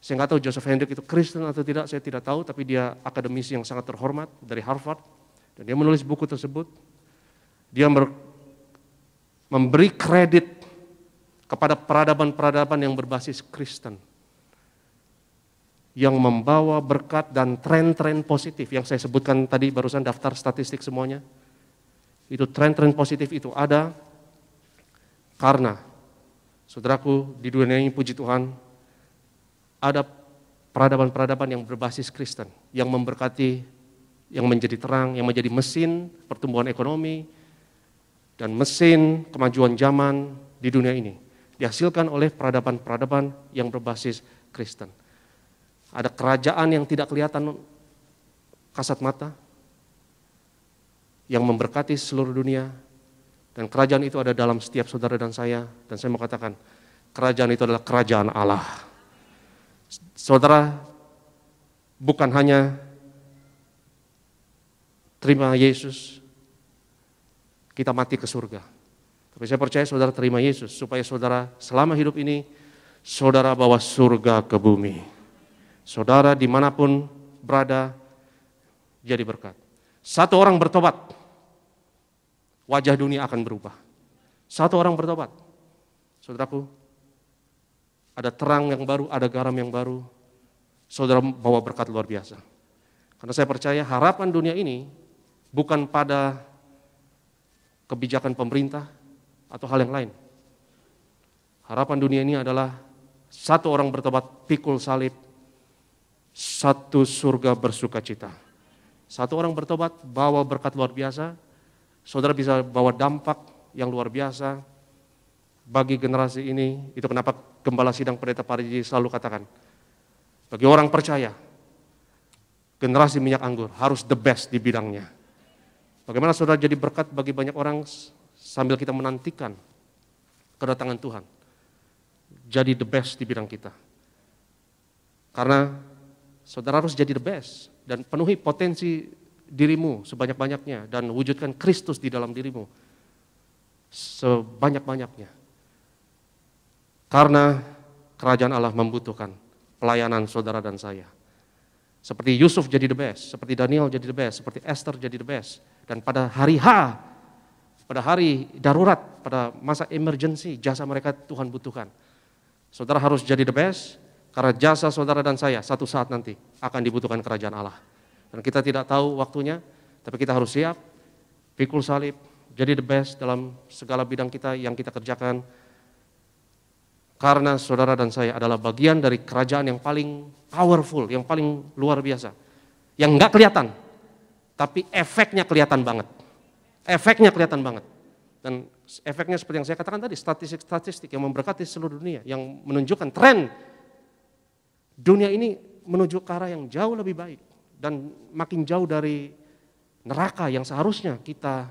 Saya nggak tahu Joseph Henrich itu Kristen atau tidak, saya tidak tahu, tapi dia akademisi yang sangat terhormat dari Harvard, dan dia menulis buku tersebut. Dia memberi kredit kepada peradaban-peradaban yang berbasis Kristen, yang membawa berkat dan tren-tren positif yang saya sebutkan tadi barusan, daftar statistik semuanya. Itu tren-tren positif itu ada karena, saudaraku, di dunia ini puji Tuhan, ada peradaban-peradaban yang berbasis Kristen, yang memberkati, yang menjadi terang, yang menjadi mesin pertumbuhan ekonomi, dan mesin kemajuan zaman di dunia ini. Dihasilkan oleh peradaban-peradaban yang berbasis Kristen. Ada kerajaan yang tidak kelihatan kasat mata, yang memberkati seluruh dunia, dan kerajaan itu ada dalam setiap saudara dan saya mau katakan, kerajaan itu adalah kerajaan Allah. Saudara, bukan hanya terima Yesus, kita mati ke surga. Tapi saya percaya saudara terima Yesus, supaya saudara selama hidup ini, saudara bawa surga ke bumi. Saudara dimanapun berada, jadi berkat. Satu orang bertobat, wajah dunia akan berubah. Satu orang bertobat, saudaraku, ada terang yang baru, ada garam yang baru, saudara bawa berkat luar biasa. Karena saya percaya harapan dunia ini bukan pada kebijakan pemerintah atau hal yang lain. Harapan dunia ini adalah satu orang bertobat, pikul salib, satu surga bersuka cita. Satu orang bertobat, bawa berkat luar biasa, saudara bisa bawa dampak yang luar biasa bagi generasi ini. Itu kenapa Gembala Sidang Pendeta Pariji selalu katakan, bagi orang percaya, generasi minyak anggur harus the best di bidangnya. Bagaimana saudara jadi berkat bagi banyak orang sambil kita menantikan kedatangan Tuhan. Jadi the best di bidang kita. Karena saudara harus jadi the best dan penuhi potensi dirimu sebanyak-banyaknya dan wujudkan Kristus di dalam dirimu sebanyak-banyaknya. Karena kerajaan Allah membutuhkan pelayanan saudara dan saya. Seperti Yusuf jadi the best, seperti Daniel jadi the best, seperti Esther jadi the best. Dan pada hari pada hari darurat, pada masa emergency, jasa mereka Tuhan butuhkan. Saudara harus jadi the best, karena jasa saudara dan saya satu saat nanti akan dibutuhkan kerajaan Allah. Dan kita tidak tahu waktunya, tapi kita harus siap, pikul salib, jadi the best dalam segala bidang kita yang kita kerjakan. Karena saudara dan saya adalah bagian dari kerajaan yang paling powerful, yang paling luar biasa. Yang enggak kelihatan, tapi efeknya kelihatan banget. Efeknya kelihatan banget. Dan efeknya seperti yang saya katakan tadi, statistik-statistik yang memberkati seluruh dunia, yang menunjukkan tren dunia ini menuju ke arah yang jauh lebih baik. Dan makin jauh dari neraka yang seharusnya kita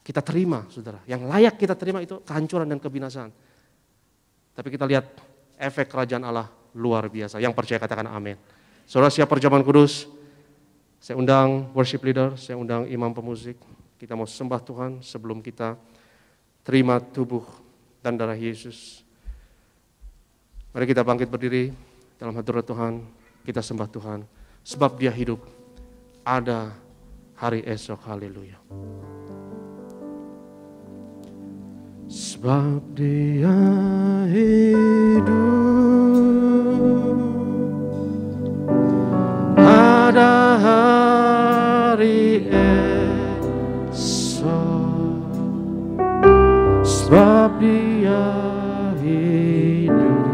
terima, saudara. Yang layak kita terima itu kehancuran dan kebinasaan. Tapi kita lihat efek kerajaan Allah luar biasa. Yang percaya katakan amin. Saudara siap perjamuan kudus. Saya undang worship leader, saya undang imam pemusik. Kita mau sembah Tuhan sebelum kita terima tubuh dan darah Yesus. Mari kita bangkit berdiri dalam hadirat Tuhan. Kita sembah Tuhan. Sebab Dia hidup. Ada hari esok. Haleluya. Sebab Dia hidup, ada hari esok. Sebab Dia hidup,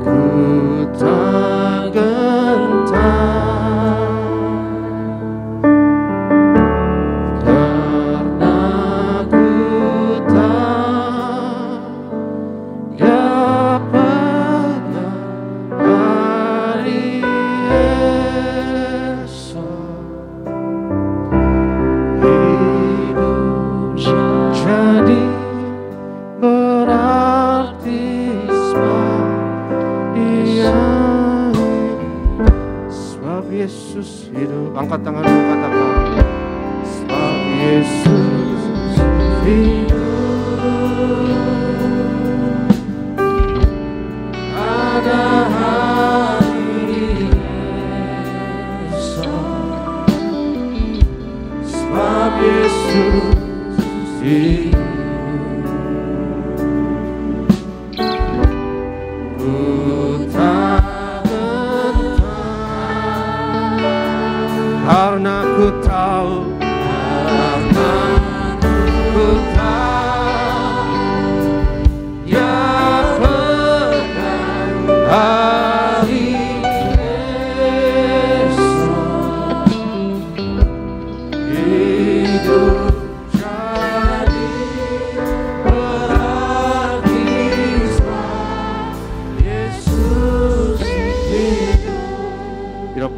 ku tak gentar. Yesus hidup. Angkat tanganmu, katakan, sebab Yesus hidup, ada hari esok. Sebab Yesus hidup, karena ku tahu,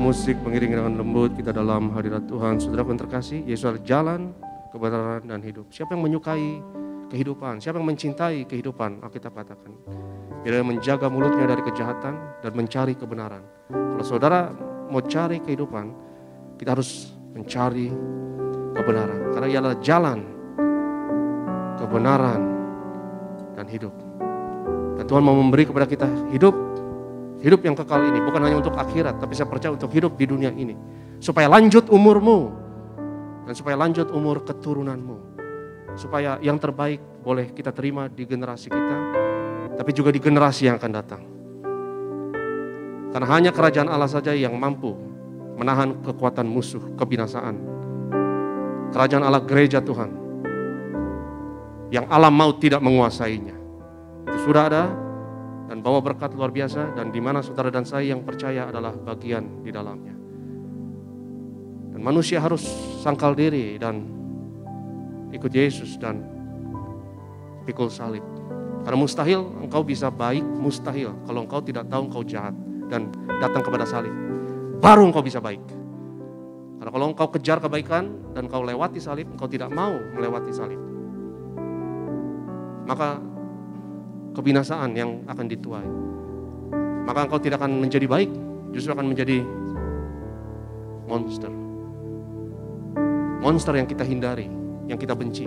musik mengiringi dengan lembut kita dalam hadirat Tuhan. Saudaraku yang terkasih, Yesus adalah jalan, kebenaran, dan hidup. Siapa yang menyukai kehidupan? Siapa yang mencintai kehidupan? Alkitab katakan, dia menjaga mulutnya dari kejahatan dan mencari kebenaran. Kalau saudara mau cari kehidupan, kita harus mencari kebenaran. Karena ia adalah jalan, kebenaran, dan hidup. Dan Tuhan mau memberi kepada kita hidup yang kekal ini. Bukan hanya untuk akhirat, tapi saya percaya untuk hidup di dunia ini. Supaya lanjut umurmu, dan supaya lanjut umur keturunanmu. Supaya yang terbaik boleh kita terima di generasi kita, tapi juga di generasi yang akan datang. Karena hanya kerajaan Allah saja yang mampu menahan kekuatan musuh, kebinasaan. Kerajaan Allah, gereja Tuhan, yang alam maut tidak menguasainya. Itu sudah ada dan bawa berkat luar biasa, dan di mana saudara dan saya yang percaya adalah bagian di dalamnya. Dan manusia harus sangkal diri dan ikut Yesus dan pikul salib. Karena mustahil engkau bisa baik, mustahil kalau engkau tidak tahu engkau jahat dan datang kepada salib. Baru engkau bisa baik. Karena kalau engkau kejar kebaikan dan engkau lewati salib, engkau tidak mau melewati salib, maka kebinasaan yang akan dituai. Maka engkau tidak akan menjadi baik, justru akan menjadi monster. Monster yang kita hindari, yang kita benci.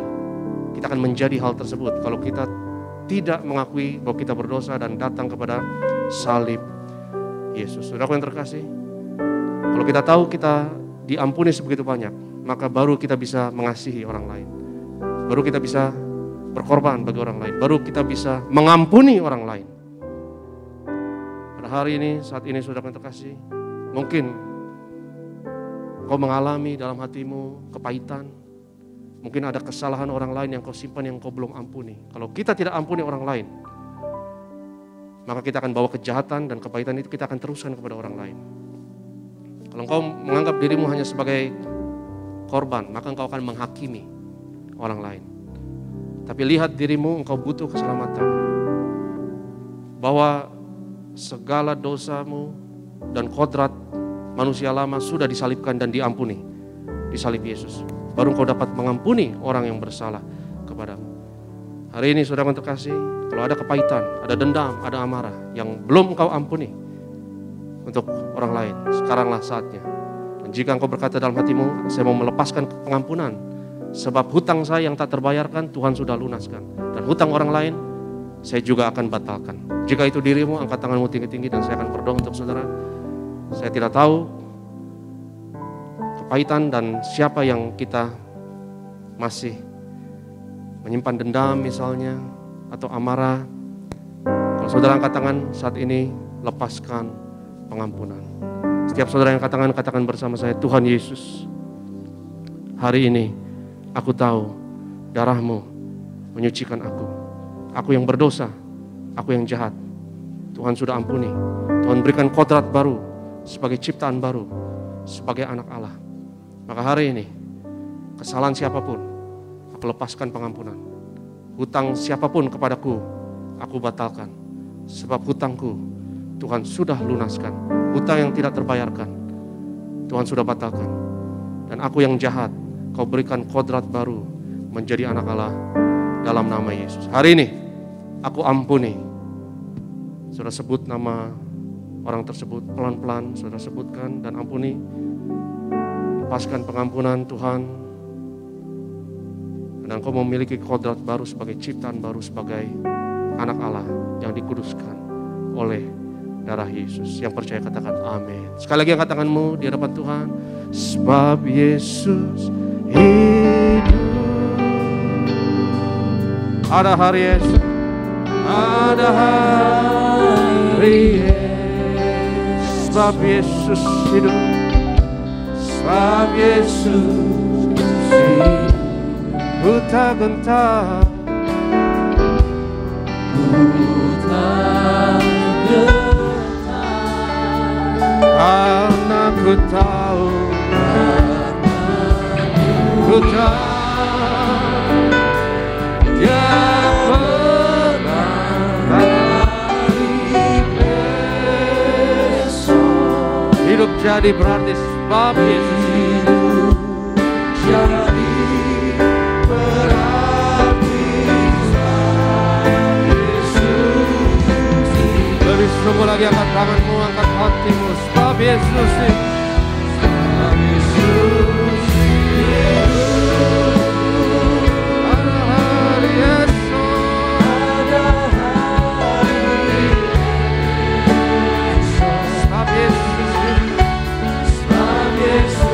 Kita akan menjadi hal tersebut kalau kita tidak mengakui bahwa kita berdosa dan datang kepada salib Yesus. Saudaraku yang terkasih, kalau kita tahu kita diampuni sebegitu banyak, maka baru kita bisa mengasihi orang lain. Baru kita bisa berkorban bagi orang lain. Baru kita bisa mengampuni orang lain. Pada hari ini, saat ini saudara yang terkasih, mungkin kau mengalami dalam hatimu kepahitan. Mungkin ada kesalahan orang lain yang kau simpan yang kau belum ampuni. Kalau kita tidak ampuni orang lain, maka kita akan bawa kejahatan dan kepahitan itu kita akan teruskan kepada orang lain. Kalau engkau menganggap dirimu hanya sebagai korban, maka engkau akan menghakimi orang lain. Tapi lihat dirimu, engkau butuh keselamatan. Bahwa segala dosamu dan kodrat manusia lama sudah disalibkan dan diampuni di salib Yesus. Baru engkau dapat mengampuni orang yang bersalah kepadamu. Hari ini saudara yang terkasih, kalau ada kepahitan, ada dendam, ada amarah yang belum engkau ampuni untuk orang lain, sekaranglah saatnya. Dan jika engkau berkata dalam hatimu, saya mau melepaskan pengampunan, sebab hutang saya yang tak terbayarkan Tuhan sudah lunaskan. Dan hutang orang lain saya juga akan batalkan. Jika itu dirimu, angkat tanganmu tinggi-tinggi dan saya akan berdoa untuk saudara. Saya tidak tahu kepahitan dan siapa yang kita masih menyimpan dendam misalnya, atau amarah. Kalau saudara angkat tangan saat ini, lepaskan pengampunan. Setiap saudara yang angkat tangan, katakan bersama saya, Tuhan Yesus, hari ini aku tahu darah-Mu menyucikan aku. Aku yang berdosa, aku yang jahat. Tuhan sudah ampuni. Tuhan berikan kodrat baru sebagai ciptaan baru, sebagai anak Allah. Maka hari ini, kesalahan siapapun, aku lepaskan pengampunan. Hutang siapapun kepadaku, aku batalkan. Sebab hutangku Tuhan sudah lunaskan. Hutang yang tidak terbayarkan, Tuhan sudah batalkan. Dan aku yang jahat, Kau berikan kodrat baru menjadi anak Allah dalam nama Yesus. Hari ini aku ampuni. Saudara sebut nama orang tersebut pelan-pelan, saudara sebutkan dan ampuni. Lepaskan pengampunan Tuhan. Dan Engkau memiliki kodrat baru sebagai ciptaan baru, sebagai anak Allah yang dikuduskan oleh darah Yesus. Yang percaya katakan amin. Sekali lagi angkat tanganmu di hadapan Tuhan. Sebab Yesus hidup. Ada hari Yesus, ada hari Yesus. Sebab Yesus hidup, sebab Yesus hidup. Ku tak gentar, karena ku tahu, ku tahu Dia pernah dari besok hidup jadi berarti sebab Yesus. Hidup jadi berarti sebab Yesus. Lebih sungguh lagi angkat tanganmu, angkat hatimu, sebab Yesus hidup. Sebab Yesus hidup. Ada hari esok, Ada hari esok. sebab Yesus hidup. Sebab Yesus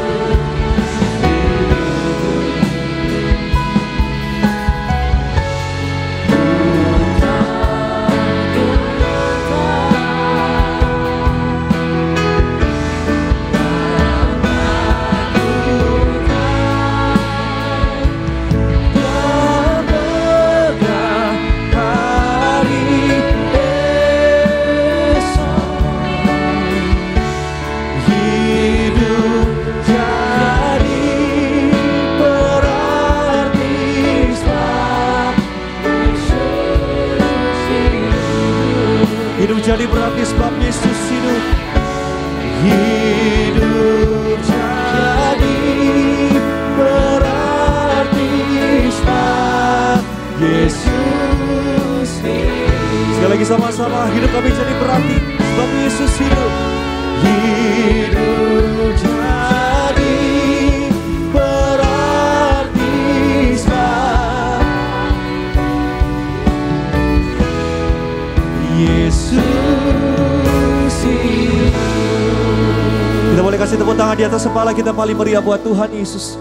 jadi berarti sebab Yesus hidup. Hidup jadi berarti sebab Yesus hidup. Sekali lagi sama-sama, hidup kami jadi berarti sebab Yesus hidup. Hidup jadi berarti sebab Yesus hidup. Kita boleh kasih tepuk tangan di atas kepala kita paling meriah buat Tuhan Yesus.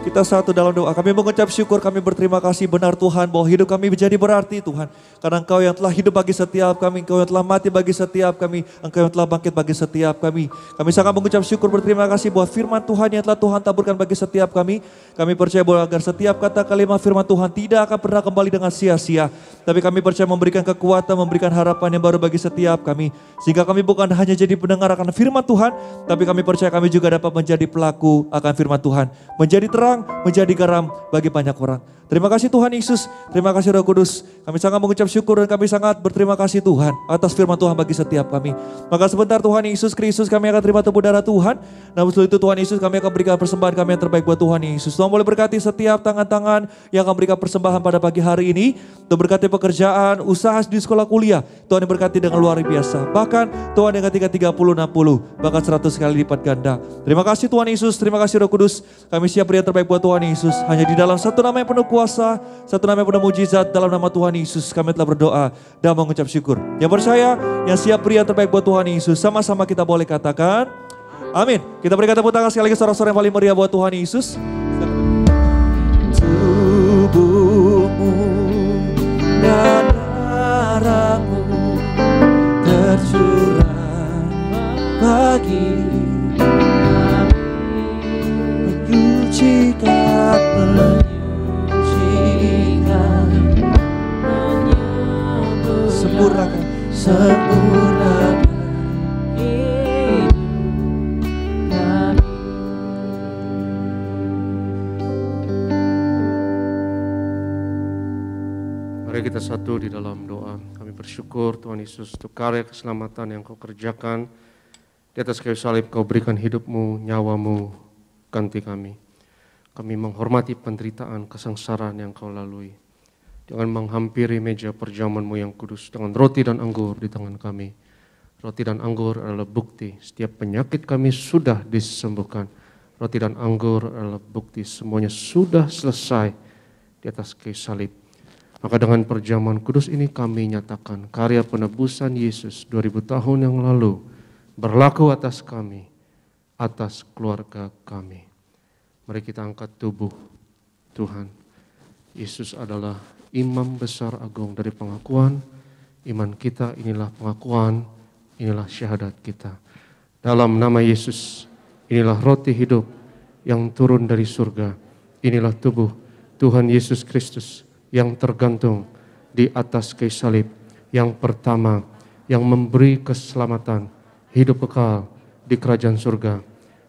Kita satu dalam doa. Kami mengucap syukur, kami berterima kasih benar Tuhan bahwa hidup kami menjadi berarti Tuhan. Karena Engkau yang telah hidup bagi setiap kami, Engkau yang telah mati bagi setiap kami, Engkau yang telah bangkit bagi setiap kami. Kami sangat mengucap syukur, berterima kasih buat firman Tuhan yang telah Tuhan taburkan bagi setiap kami. Kami percaya bahwa agar setiap kata kalimat firman Tuhan tidak akan pernah kembali dengan sia-sia. Tapi kami percaya memberikan kekuatan, memberikan harapan yang baru bagi setiap kami. Sehingga kami bukan hanya jadi pendengar akan firman Tuhan, tapi kami percaya kami juga dapat menjadi pelaku akan firman Tuhan. Menjadi terang, menjadi garam bagi banyak orang. Terima kasih Tuhan Yesus, terima kasih Roh Kudus. Kami sangat mengucap syukur dan kami sangat berterima kasih Tuhan atas firman Tuhan bagi setiap kami. Maka sebentar Tuhan Yesus Kristus kami akan terima tubuh darah Tuhan. Namun setelah itu Tuhan Yesus kami akan berikan persembahan kami yang terbaik buat Tuhan Yesus. Tuhan boleh berkati setiap tangan-tangan yang akan berikan persembahan pada pagi hari ini. Tuhan berkati pekerjaan, usaha di sekolah kuliah. Tuhan yang berkati dengan luar biasa. Bahkan Tuhan yang ketika 30, 60, bahkan 100 kali lipat ganda. Terima kasih Tuhan Yesus, terima kasih Roh Kudus. Kami siap beri yang terbaik buat Tuhan Yesus. Hanya di dalam satu nama yang penuh kuasa, satu nama yang penuh mujizat, dalam nama Tuhan Yesus kami telah berdoa dan mengucap syukur. Yang percaya, yang siap beri yang terbaik buat Tuhan Yesus, sama-sama kita boleh katakan amin. Kita berikan tepuk tangan sekali lagi sorak-sorak yang paling meriah buat Tuhan Yesus. Tubuhmu dan darahmu tercurah bagi menyucikan, sempurnakan hidup kami. Mari kita satu di dalam doa. Kami bersyukur Tuhan Yesus untuk karya keselamatan yang Kau kerjakan. Di atas kayu salib Kau berikan hidupmu, nyawamu, ganti kami. Kami menghormati penderitaan, kesengsaraan yang Kau lalui. Dengan menghampiri meja perjamuan-Mu yang kudus dengan roti dan anggur di tangan kami. Roti dan anggur adalah bukti setiap penyakit kami sudah disembuhkan. Roti dan anggur adalah bukti semuanya sudah selesai di atas kayu salib. Maka dengan perjamuan kudus ini kami nyatakan karya penebusan Yesus 2000 tahun yang lalu berlaku atas kami, atas keluarga kami. Mari kita angkat tubuh Tuhan. Yesus adalah imam besar agung dari pengakuan iman kita. Inilah pengakuan, inilah syahadat kita. Dalam nama Yesus, inilah roti hidup yang turun dari surga. Inilah tubuh Tuhan Yesus Kristus yang tergantung di atas kayu salib. Yang pertama, yang memberi keselamatan, hidup kekal di kerajaan surga.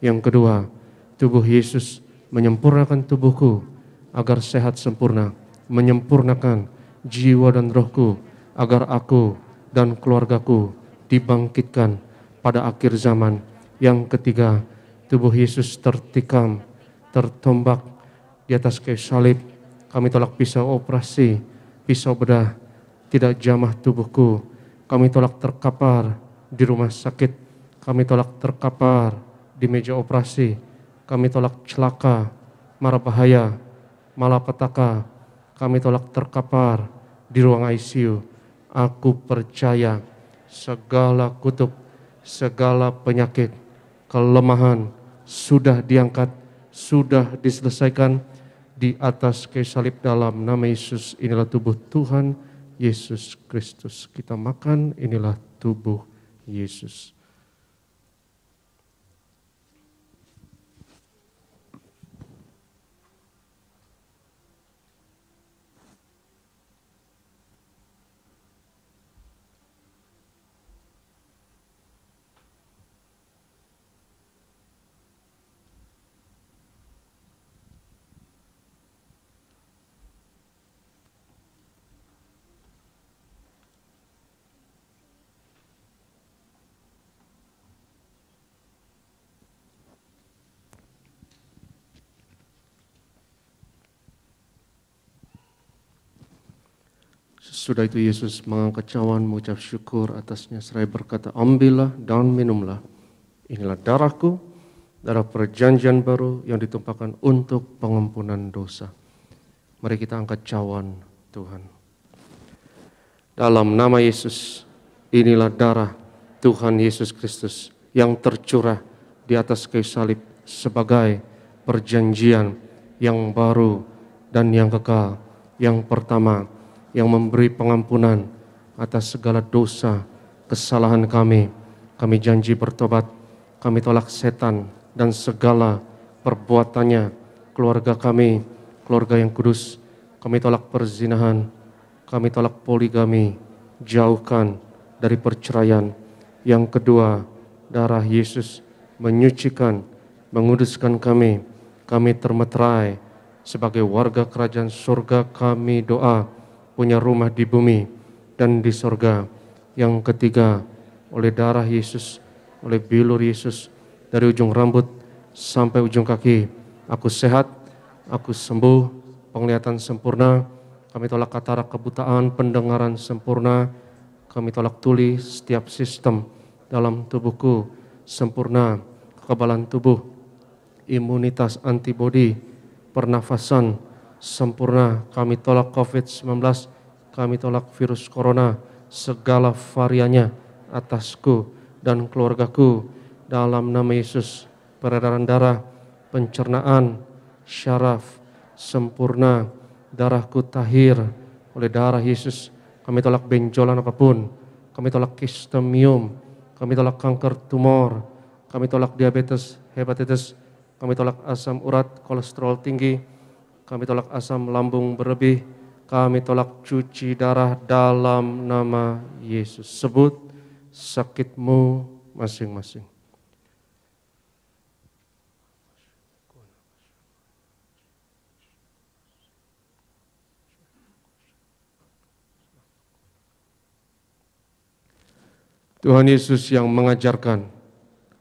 Yang kedua, tubuh Yesus menyempurnakan tubuhku agar sehat sempurna. Menyempurnakan jiwa dan rohku agar aku dan keluargaku dibangkitkan pada akhir zaman. Yang ketiga, tubuh Yesus tertikam, tertombak di atas kayu salib. Kami tolak pisau operasi, pisau bedah, tidak jamah tubuhku. Kami tolak terkapar di rumah sakit. Kami tolak terkapar di meja operasi. Kami tolak celaka, mara bahaya, malapetaka. Kami tolak terkapar di ruang ICU. Aku percaya segala kutuk, segala penyakit, kelemahan sudah diangkat, sudah diselesaikan di atas kayu salib dalam nama Yesus. Inilah tubuh Tuhan Yesus Kristus. Kita makan, inilah tubuh Yesus. Sudah itu Yesus mengangkat cawan, mengucap syukur atasnya seraya berkata, ambillah dan minumlah. Inilah darahku, darah perjanjian baru yang ditumpahkan untuk pengampunan dosa. Mari kita angkat cawan Tuhan. Dalam nama Yesus, inilah darah Tuhan Yesus Kristus yang tercurah di atas kayu salib sebagai perjanjian yang baru dan yang kekal. Yang pertama, yang memberi pengampunan atas segala dosa, kesalahan kami. Kami janji bertobat, kami tolak setan dan segala perbuatannya, keluarga kami, keluarga yang kudus. Kami tolak perzinahan, kami tolak poligami, jauhkan dari perceraian. Yang kedua, darah Yesus menyucikan, menguduskan kami. Kami termeterai sebagai warga kerajaan surga. Kami doa punya rumah di bumi dan di sorga. Yang ketiga, oleh darah Yesus, oleh bilur Yesus, dari ujung rambut sampai ujung kaki, aku sehat, aku sembuh, penglihatan sempurna. Kami tolak katarak, kebutaan, pendengaran sempurna. Kami tolak tuli, setiap sistem dalam tubuhku sempurna, kekebalan tubuh, imunitas, antibodi, pernafasan sempurna. Kami tolak COVID-19, kami tolak virus corona, segala variannya atasku dan keluargaku. Dalam nama Yesus, peredaran darah, pencernaan, syaraf, sempurna. Darahku tahir oleh darah Yesus. Kami tolak benjolan apapun, kami tolak kistemium, kami tolak kanker tumor, kami tolak diabetes, hepatitis, kami tolak asam urat, kolesterol tinggi, kami tolak asam lambung berlebih, kami tolak cuci darah dalam nama Yesus. Sebut sakitmu masing-masing. Tuhan Yesus yang mengajarkan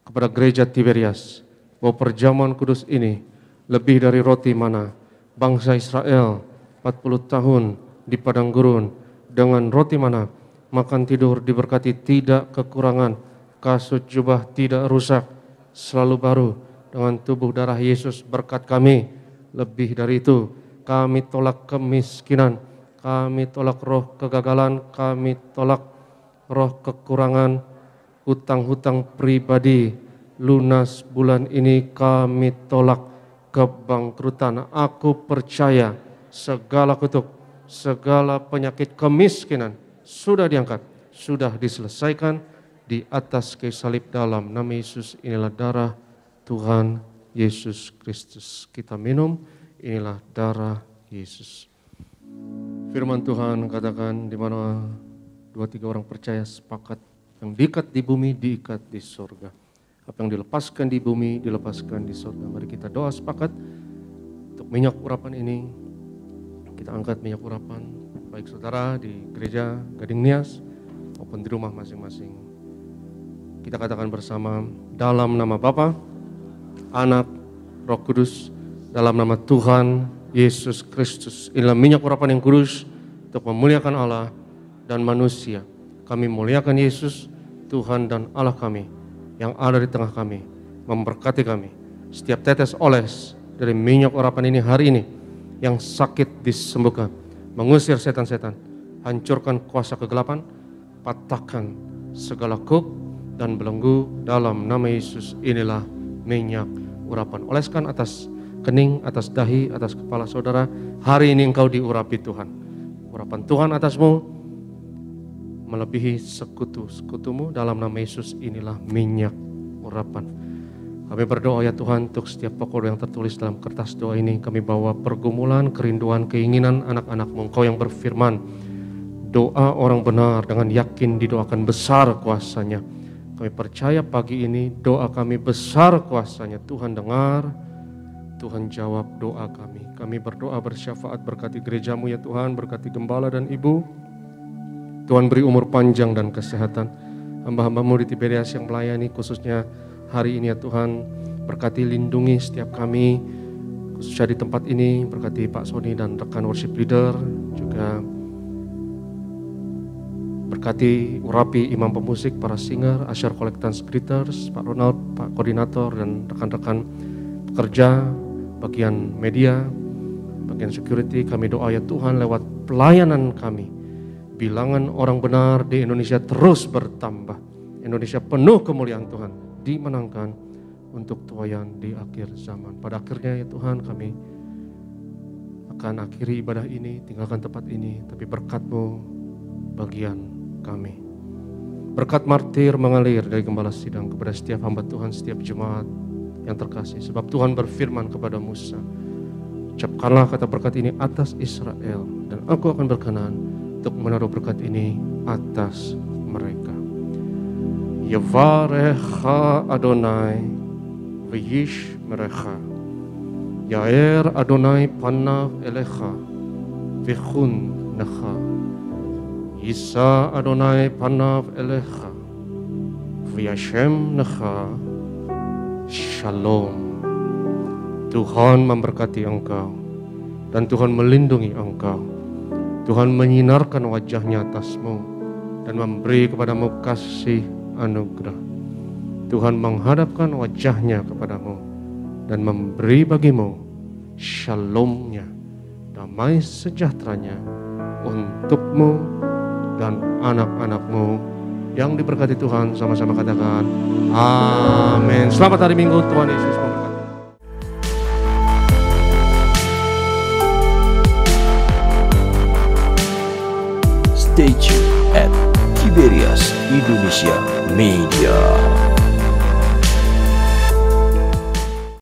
kepada gereja Tiberias bahwa perjamuan kudus ini lebih dari roti mana bangsa Israel 40 tahun di padang gurun dengan roti mana makan tidur diberkati, tidak kekurangan, kasut jubah tidak rusak, selalu baru dengan tubuh darah Yesus. Berkat kami lebih dari itu. Kami tolak kemiskinan, kami tolak roh kegagalan, kami tolak roh kekurangan, hutang-hutang pribadi lunas bulan ini. Kami tolak kebangkrutan. Aku percaya segala kutuk, segala penyakit kemiskinan sudah diangkat, sudah diselesaikan di atas kayu salib dalam nama Yesus. Inilah darah Tuhan Yesus Kristus. Kita minum, inilah darah Yesus. Firman Tuhan katakan, di mana 2-3 orang percaya sepakat, yang diikat di bumi diikat di surga. Apa yang dilepaskan di bumi dilepaskan di surga. Mari kita doa sepakat untuk minyak urapan ini. Kita angkat minyak urapan, baik saudara di gereja Gading Nias maupun di rumah masing-masing. Kita katakan bersama, dalam nama Bapa, Anak, Roh Kudus, dalam nama Tuhan Yesus Kristus. Inilah minyak urapan yang kudus untuk memuliakan Allah dan manusia. Kami muliakan Yesus, Tuhan dan Allah kami yang ada di tengah kami, memberkati kami. Setiap tetes oles dari minyak urapan ini hari ini, yang sakit disembuhkan, mengusir setan-setan, hancurkan kuasa kegelapan, patahkan segala kuk dan belenggu dalam nama Yesus. Inilah minyak urapan. Oleskan atas kening, atas dahi, atas kepala saudara. Hari ini engkau diurapi Tuhan. Urapan Tuhan atasmu melebihi sekutu-sekutumu. Dalam nama Yesus, inilah minyak urapan. Kami berdoa ya Tuhan, untuk setiap pokok yang tertulis dalam kertas doa ini, kami bawa pergumulan, kerinduan, keinginan anak-anak-Mu, Engkau yang berfirman, doa orang benar dengan yakin didoakan besar kuasanya. Kami percaya pagi ini doa kami besar kuasanya. Tuhan dengar, Tuhan jawab doa kami. Kami berdoa bersyafaat, berkati gerejamu ya Tuhan, berkati gembala dan ibu. Tuhan beri umur panjang dan kesehatan. Hamba-hambamu di Tiberias yang melayani khususnya hari ini ya Tuhan. Berkati lindungi setiap kami, khususnya di tempat ini. Berkati Pak Sony dan rekan worship leader. Juga berkati urapi imam pemusik, para singer, Asyar Collectance Greeters, Pak Ronald, Pak Koordinator dan rekan-rekan pekerja, bagian media, bagian security. Kami doa ya Tuhan, lewat pelayanan kami, bilangan orang benar di Indonesia terus bertambah. Indonesia penuh kemuliaan Tuhan, dimenangkan untuk tuayan di akhir zaman. Pada akhirnya ya Tuhan, kami akan akhiri ibadah ini, tinggalkan tempat ini, tapi berkat-Mu bagian kami. Berkat martir mengalir dari gembala sidang kepada setiap hamba Tuhan, setiap jemaat yang terkasih. Sebab Tuhan berfirman kepada Musa, ucapkanlah kata berkat ini atas Israel, dan aku akan berkenan untuk menaruh berkat ini atas mereka. Yavarecha Adonai v'yish merecha, Yair Adonai panav elecha v'chun necha, Yisa Adonai panav elecha v'yashem necha Shalom. Tuhan memberkati engkau dan Tuhan melindungi engkau. Tuhan menyinarkan wajahnya atasmu dan memberi kepadamu kasih anugerah. Tuhan menghadapkan wajahnya kepadamu dan memberi bagimu shalomnya, damai sejahteranya untukmu dan anak-anakmu. Yang diberkati Tuhan, sama-sama katakan amin. Selamat hari Minggu, Tuhan Yesus memberkati. Stay tuned at Tiberias Indonesia Media.